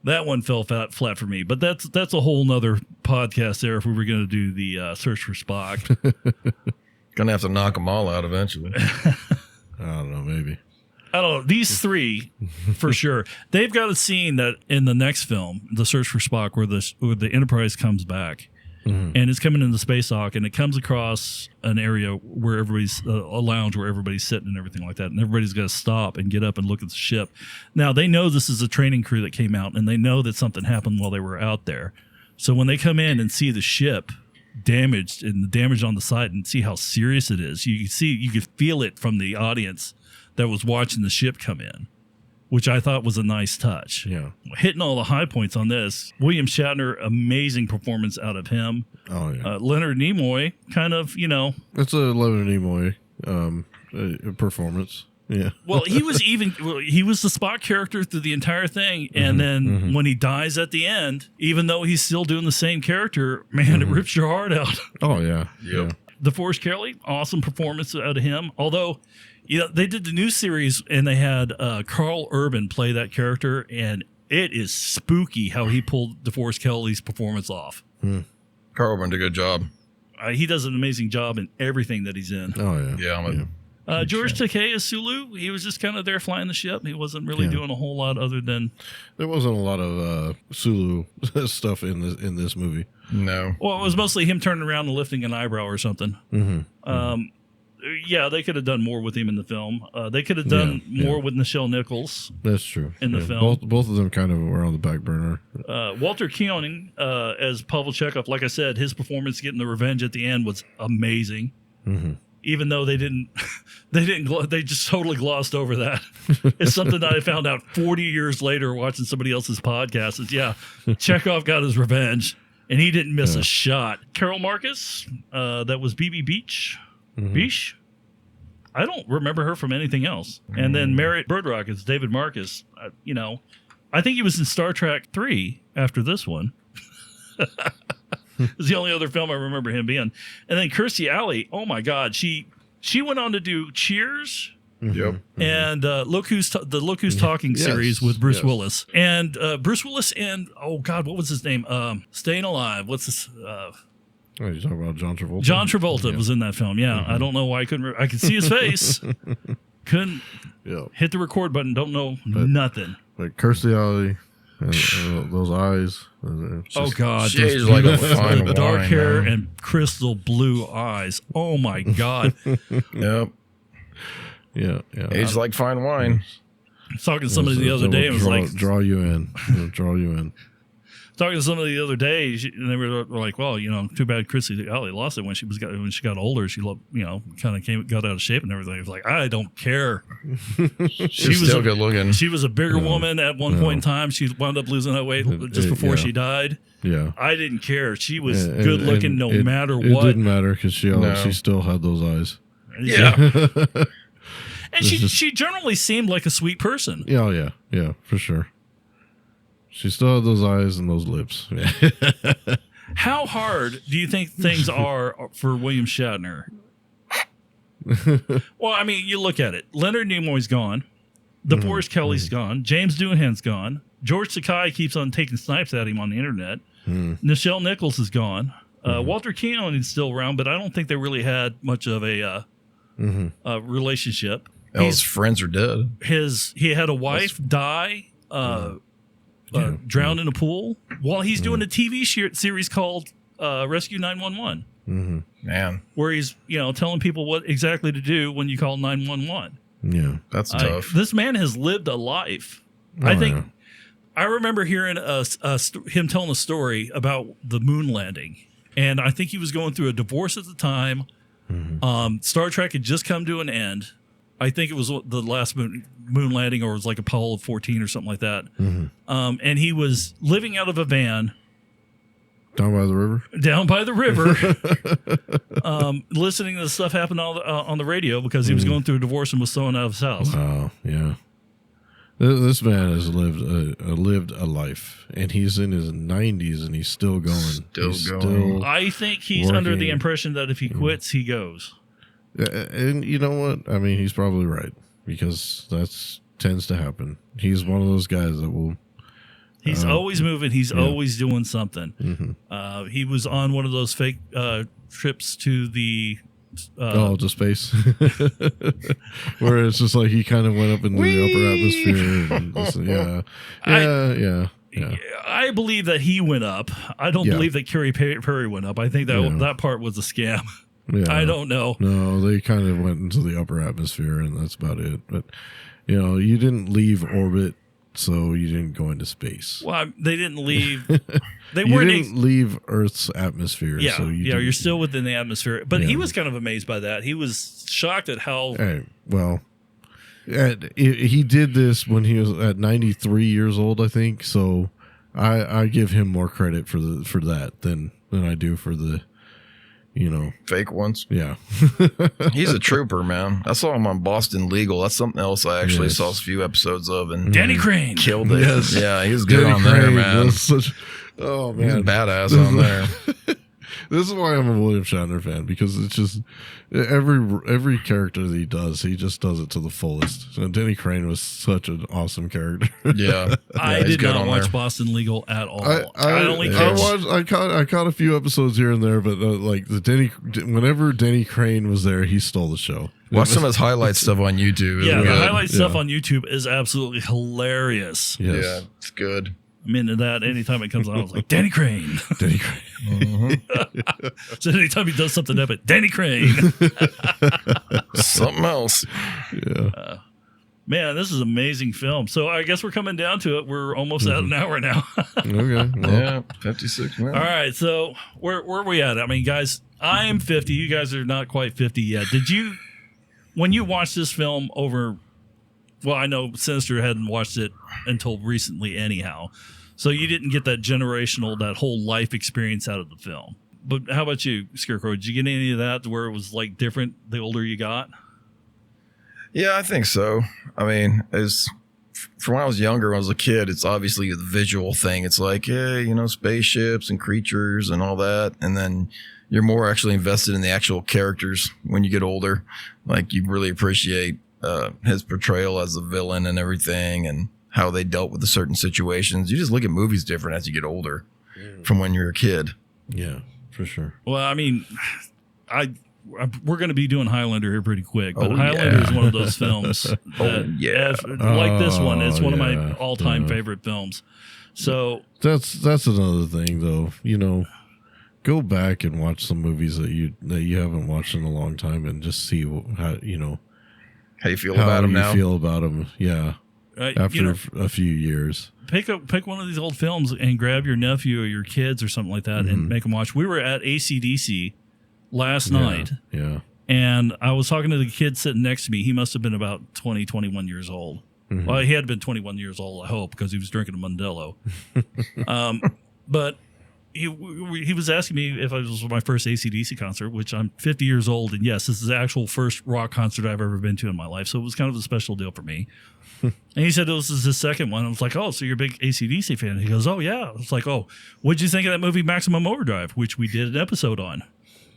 That one fell flat for me, but that's a whole nother podcast there if we were going to do the search for Spock. Gonna have to knock them all out eventually. I don't know, maybe. I don't know. These 3, for sure. They've got a scene that in the next film, The Search for Spock, where the Enterprise comes back. And it's coming into Space Hawk, and it comes across an area where everybody's a lounge where everybody's sitting and everything like that, and everybody's got to stop and get up and look at the ship. Now they know this is a training crew that came out, and they know that something happened while they were out there. So when they come in and see the ship damaged and the damage on the side and see how serious it is, you could feel it from the audience that was watching the ship come in, which I thought was a nice touch. Yeah. Hitting all the high points on this. William Shatner, amazing performance out of him. Oh, yeah. Leonard Nimoy, kind of, It's a Leonard Nimoy performance. Yeah. Well, he was the Spock character through the entire thing. And then when he dies at the end, even though he's still doing the same character, man, it rips your heart out. Oh, yeah. Yep. DeForest Kelley, awesome performance out of him. Although, they did the new series and they had Carl Urban play that character, and it is spooky how he pulled DeForest Kelley's performance off. Carl Urban did a good job. He does an amazing job in everything that he's in. Oh yeah. Yeah. George Takei as Sulu, he was just kind of there flying the ship. He wasn't really doing a whole lot other than... There wasn't a lot of Sulu stuff in this movie. No. Well, it was mostly him turning around and lifting an eyebrow or something. Yeah, they could have done more with him in the film. They could have done more with Nichelle Nichols. That's true. In the film. Both of them kind of were on the back burner. Walter Keoning as Pavel Chekhov, like I said, his performance getting the revenge at the end was amazing. Even though they just totally glossed over that. It's something that I found out 40 years later watching somebody else's podcast. Is Chekhov got his revenge, and he didn't miss a shot. Carol Marcus, that was BB Beach. Beach? I don't remember her from anything else. And then Merritt Birdrock is David Marcus. I think he was in Star Trek 3 after this one. It's the only other film I remember him being. And then Kirstie Alley, oh my God, she went on to do Cheers. Yep. And Look Who's Talking series with Bruce Willis. And Bruce Willis and, oh God, what was his name? Staying Alive. What's this? Oh, you're talking about John Travolta? John Travolta was in that film, I don't know why I couldn't... I could see his face. Couldn't hit the record button. Don't know nothing. But Kirstie Alley, those eyes. Oh, God. She's like a fine wine, dark hair man. and crystal blue eyes. Oh, my God. Yep. Yeah. Aged like fine wine. I was talking to somebody the other day. And was like... Draw you in. Draw you in. Talking to somebody the other day, and they were like, "Well, too bad Kirstie Alley lost it when she got older. She, kind of got out of shape and everything." It was like, I don't care. She was still good looking. She was a bigger woman at one point in time. She wound up losing that weight just before she died. Yeah, I didn't care. She was good looking no matter what. It didn't matter because she still had those eyes. Yeah, and she generally seemed like a sweet person. Yeah, for sure. She still had those eyes and those lips. How hard do you think things are for William Shatner? Well, I mean, you look at it. Leonard Nimoy's gone. DeForest Kelley's gone. James Doohan's gone. George Takei keeps on taking snipes at him on the internet. Nichelle Nichols is gone. Walter Keoning is still around, but I don't think they really had much of a relationship. His friends are dead. He had a wife die. Drowned in a pool while he's doing a TV series called Rescue 911. Man, where he's telling people what exactly to do when you call 911. Yeah, that's tough. This man has lived a life. I think I remember hearing him telling a story about the moon landing, and I think he was going through a divorce at the time. Star Trek had just come to an end. I think it was the last moon landing, or it was like Apollo 14 or something like that. And he was living out of a van. Down by the river? Listening to the stuff happen on the radio because he was going through a divorce and was thrown out of his house. Wow, yeah. This man has lived a life, and he's in his 90s, and he's still going. Still I think he's under the impression that if he quits, he goes. And you know what? I mean, he's probably right, because that tends to happen. He's one of those guys that will... He's always moving. He's always doing something. He was on one of those fake trips to the... to space. Where it's just like he kind of went up into the upper atmosphere. And I believe that he went up. I don't believe that Carrie Perry went up. I think that part was a scam. Yeah. I don't know. No, they kind of went into the upper atmosphere, and that's about it. But, you didn't leave orbit, so you didn't go into space. Well, they didn't leave. They you weren't didn't leave Earth's atmosphere. Yeah, so you're still within the atmosphere. But he was kind of amazed by that. He was shocked at how... he did this when he was at 93 years old, I think. So I give him more credit for that than I do for the... fake ones. Yeah. He's a trooper, man. I saw him on Boston Legal. That's something else I actually saw a few episodes of. And Danny Crane killed it. Yes. Yeah, he was good Danny on there, Crane man. was oh man, he's a badass on there. This is why I'm a William Shatner fan, because it's just every character that he just does it to the fullest. And Denny Crane was such an awesome character. Yeah, I did not watch Boston Legal at all. I caught a few episodes here and there, but whenever Denny Crane was there, he stole the show. Watch some of his highlight stuff on YouTube. Yeah, the highlight stuff on YouTube is absolutely hilarious. Yes. Yeah, it's good. I'm into that. Anytime it comes on, I was like, Danny Crane. Denny Crane. Mm-hmm. So anytime he does something epic, Danny Crane. Something else. Yeah. Man, this is an amazing film. So I guess we're coming down to it. We're almost at an hour now. Okay. Well. Yeah, 56 minutes. All right. So where are we at? I mean, guys, I am 50. You guys are not quite 50 yet. When you watched this film over, well, I know Sinister hadn't watched it until recently anyhow. So you didn't get that that whole life experience out of the film. But how about you, Scarecrow? Did you get any of that where it was like different the older you got? Yeah, I think so. I mean, from when I was younger, when I was a kid, it's obviously the visual thing. It's like, spaceships and creatures and all that. And then you're more actually invested in the actual characters when you get older. Like, you really appreciate his portrayal as a villain and everything, and how they dealt with the certain situations. You just look at movies different as you get older from when you're a kid. Yeah, for sure. Well, I mean, we're going to be doing Highlander here pretty quick, but Highlander is one of those films that, like this one, it's one of my all-time favorite films. So that's another thing, though. Go back and watch some movies that you haven't watched in a long time, and just see how you feel about them now. Feel about them, yeah. After a few years, pick one of these old films and grab your nephew or your kids or something like that and make them watch. We were at AC/DC last night. Yeah. And I was talking to the kid sitting next to me. He must have been about 20, 21 years old. Mm-hmm. Well, he had been 21 years old, I hope, because he was drinking a Modelo. But he was asking me if it was my first AC/DC concert, which I'm 50 years old. And yes, this is the actual first rock concert I've ever been to in my life. So it was kind of a special deal for me. And he said this is his second one. I was like, oh, so you're a big AC/DC fan? He goes, oh, yeah. I was like, oh, what'd you think of that movie Maximum Overdrive, which we did an episode on?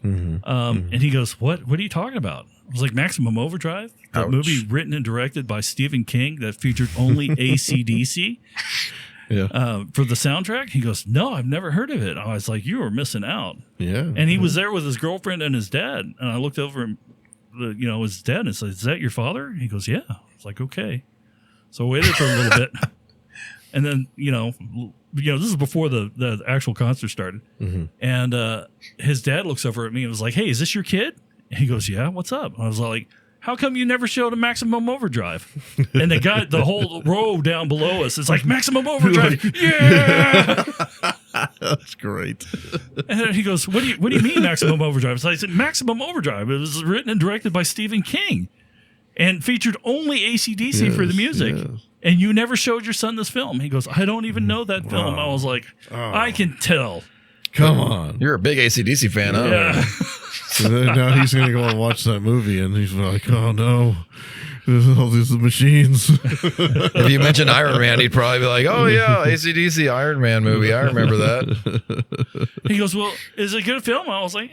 And he goes, what are you talking about? I was like, Maximum Overdrive? That movie written and directed by Stephen King that featured only AC/DC? For the soundtrack? He goes, no, I've never heard of it. I was like, you were missing out. Yeah. And he was there with his girlfriend and his dad. And I looked over him, his dad, and said, is that your father? He goes, yeah. I was like, okay. So I waited for a little bit. And then, this is before the actual concert started. Mm-hmm. And his dad looks over at me and was like, hey, is this your kid? And he goes, yeah, what's up? And I was like, how come you never showed a Maximum Overdrive? And the whole row down below us is like, Maximum Overdrive. Yeah. That's great. And then he goes, what do you mean Maximum Overdrive? So I said, Maximum Overdrive. It was written and directed by Stephen King and featured only AC/DC for the music. Yes. And you never showed your son this film. He goes, I don't even know that film. I was like, I can tell. Come on. You're a big AC/DC fan, huh? Yeah. So then now he's going to go and watch that movie, and he's like, oh, no. There's all these machines. If you mentioned Iron Man, he'd probably be like, oh, yeah, AC/DC Iron Man movie. I remember that. He goes, well, is it a good film? I was like,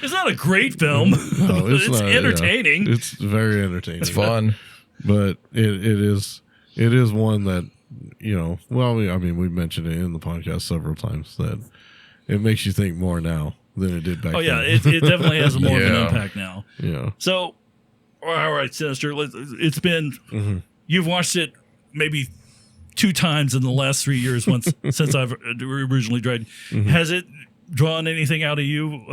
It's not a great film. No, it's not, entertaining. Yeah. It's very entertaining. It's fun. But it is one that, we mentioned it in the podcast several times, that it makes you think more now than it did back then. Oh, yeah. It definitely has more of an impact now. Yeah. So, all right, Sinister, it's been, you've watched it maybe 2 times in the last 3 years since I've originally tried. Mm-hmm. Has it drawn anything out of you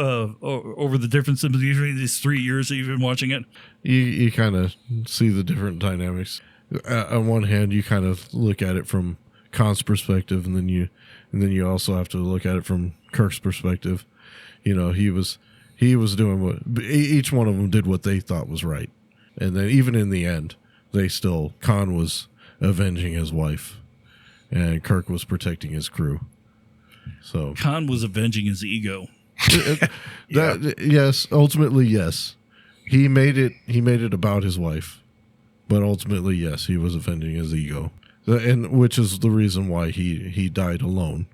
over the difference between these 3 years that you've been watching it? You kind of see the different dynamics. On one hand, you kind of look at it from Khan's perspective, and then you also have to look at it from Kirk's perspective. He was doing what each one of them did what they thought was right, and then even in the end, Khan was avenging his wife, and Kirk was protecting his crew. So Khan was avenging his ego. Yes, ultimately, yes. He made it about his wife, but ultimately, yes, he was avenging his ego, and which is the reason why he died alone.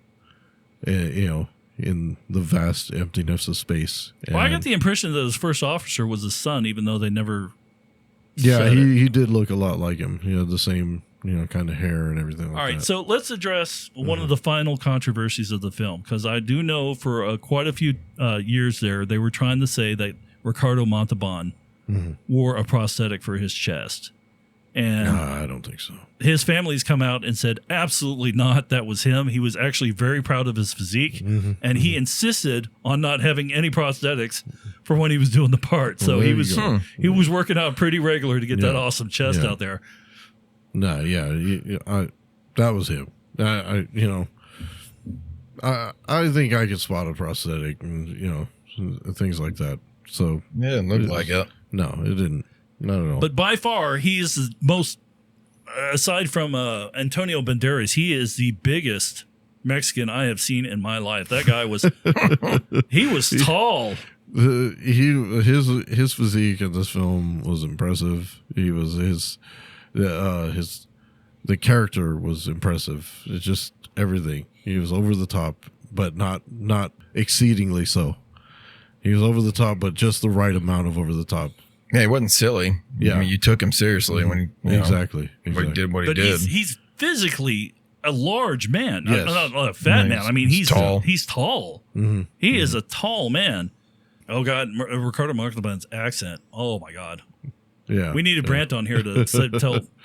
in the vast emptiness of space. Well, I got the impression that his first officer was his son, even though they never. Yeah, he did look a lot like him. He had the same, kind of hair and everything like that. All right, so let's address one of the final controversies of the film, because I do know for quite a few years there, they were trying to say that Ricardo Montalbán wore a prosthetic for his chest. And I don't think so. His family's come out and said, absolutely not, that was him. He was actually very proud of his physique, and he insisted on not having any prosthetics for when he was doing the part. So he was working out pretty regular to get that awesome chest out there. No, that was him. I think I could spot a prosthetic and things like that. So yeah, it looked like it. No, it didn't. Not at all. But by far, he is the most, aside from Antonio Banderas, he is the biggest Mexican I have seen in my life. That guy was, he was tall. His physique in this film was impressive. He was the character was impressive. It's just everything. He was over the top, but not exceedingly so. He was over the top, but just the right amount of over the top. Yeah, he wasn't silly. Yeah, I mean, you took him seriously when he exactly. He did what he but did. He's physically a large man, yes. not a fat man. I mean, he's tall. He's tall. Mm-hmm. He is a tall man. Oh God, Ricardo Montalbán's accent. Oh my God. Yeah, we needed Brant on here to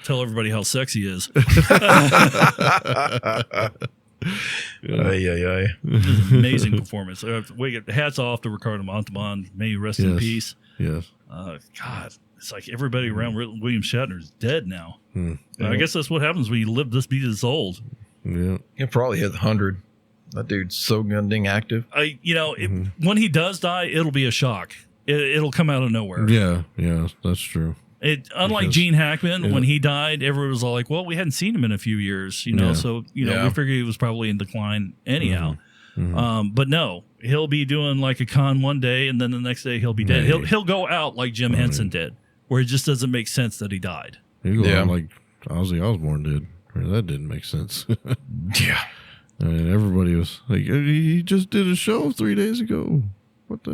tell everybody how sexy he is. Amazing performance. Hats off to Ricardo Montalbán. May he rest in peace. Yes. God, it's like everybody around William Shatner is dead now. Yeah. I guess that's what happens when you live this be this old. Yeah. He'll probably hit 100. That dude's so gunning active. When he does die, it'll be a shock. It'll come out of nowhere. Yeah, that's true. Unlike Gene Hackman, when he died, everyone was all like, well, we hadn't seen him in a few years, so we figured he was probably in decline anyhow. But no, he'll be doing like a con one day, and then the next day he'll be dead. He'll go out like Jim Henson did, where it just doesn't make sense that he died. He'll go out like Ozzy Osbourne did. That didn't make sense. Yeah. I mean, everybody was like, he just did a show 3 days ago. What's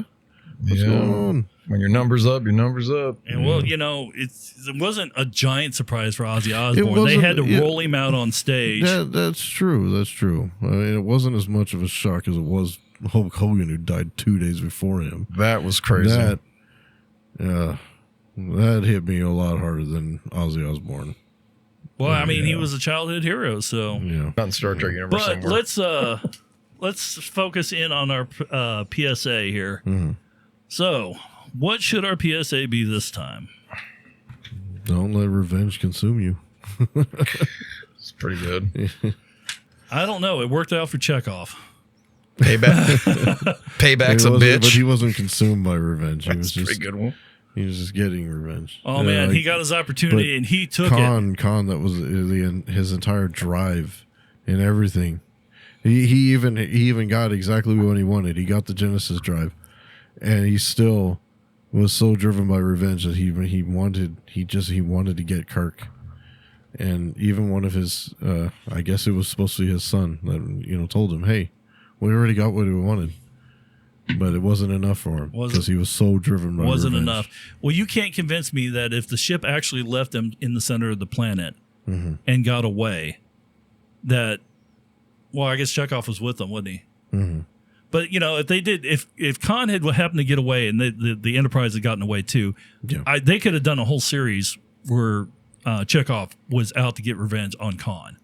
going on? When your number's up, your number's up. And well, it wasn't a giant surprise for Ozzy Osbourne. They had to roll him out on stage. That's true. That's true. I mean, it wasn't as much of a shock as it was Hulk Hogan, who died 2 days before him. That was crazy. That hit me a lot harder than Ozzy Osbourne. Well, I mean, he was a childhood hero, so yeah. Not in Star Trek universe. But let's focus in on our PSA here. Mm-hmm. So, what should our PSA be this time? Don't let revenge consume you. It's pretty good. I don't know. It worked out for Chekhov. Payback's a bitch. But he wasn't consumed by revenge. He was just pretty good one. He was just getting revenge. Oh man, he got his opportunity and he took it. Khan, that was his entire drive and everything. He even got exactly what he wanted. He got the Genesis drive, and he still was so driven by revenge that he wanted to get Kirk. And even one of his, I guess it was supposed to be his son that told him, "Hey, we already got what we wanted." But it wasn't enough for him because he was so driven by Wasn't revenge. enough. Well, you can't convince me that if the ship actually left them in the center of the planet and got away, that, well, I guess Chekhov was with them, wasn't he? Mm-hmm. But, if they did, if Khan had happened to get away and the Enterprise had gotten away too, they could have done a whole series where Chekhov was out to get revenge on Khan.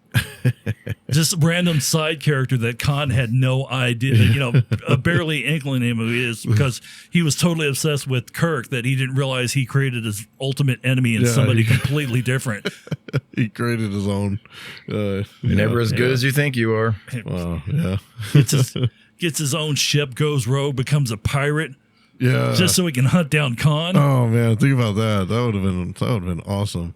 Just a random side character that Khan had no idea, barely inkling him who he is, because he was totally obsessed with Kirk that he didn't realize he created his ultimate enemy in somebody completely different. He created his own. You're never as good as you think you are. Wow, yeah. Gets his own ship, goes rogue, becomes a pirate. Yeah. Just so he can hunt down Khan. Oh man, think about that. That would have been awesome.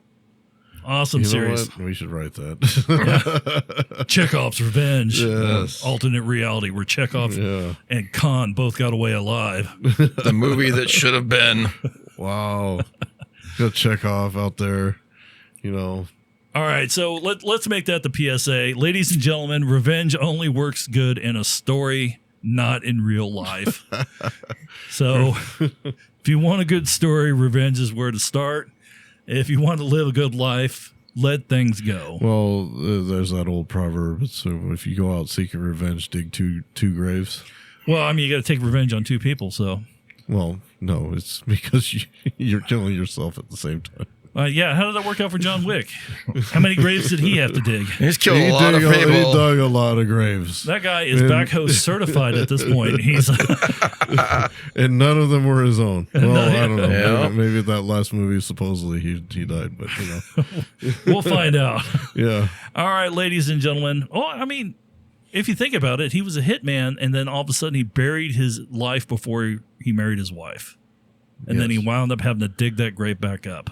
Awesome series. We should write that. Chekhov's Revenge. Yes. Alternate reality where Chekhov and Khan both got away alive. The movie that should have been. Wow. Got Chekhov out there, All right, so let's make that the PSA. Ladies and gentlemen, revenge only works good in a story, not in real life. So if you want a good story, revenge is where to start. If you want to live a good life, let things go. Well, there's that old proverb. So if you go out seeking revenge, dig two graves. Well, I mean, you got to take revenge on two people, so. Well, no, it's because you're killing yourself at the same time. Yeah, how did that work out for John Wick? How many graves did he have to dig? He's killed a lot of He people. dug a lot of graves. That guy is backhoe certified at this point. He's and none of them were his own. Well, I don't know. Yeah. Maybe that last movie, supposedly he died, but We'll find out. Yeah. All right, ladies and gentlemen. Oh, I mean, if you think about it, he was a hitman, and then all of a sudden he buried his life before he married his wife. And then he wound up having to dig that grave back up.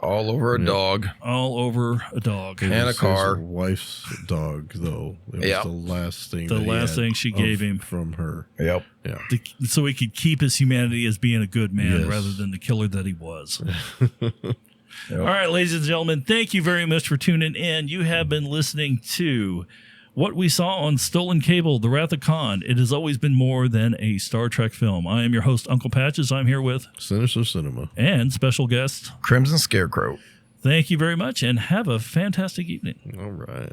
All over a dog. All over a dog. And a car. His wife's dog, though. It was the last thing. The last thing she gave him. From her. Yep. Yeah. So he could keep his humanity as being a good man rather than the killer that he was. All right, ladies and gentlemen, thank you very much for tuning in. You have been listening to What We Saw on Stolen Cable, The Wrath of Khan. It has always been more than a Star Trek film. I am your host, Uncle Patches. I'm here with Sinister Cinema. And special guest, Crimson Scarecrow. Thank you very much, and have a fantastic evening. All right.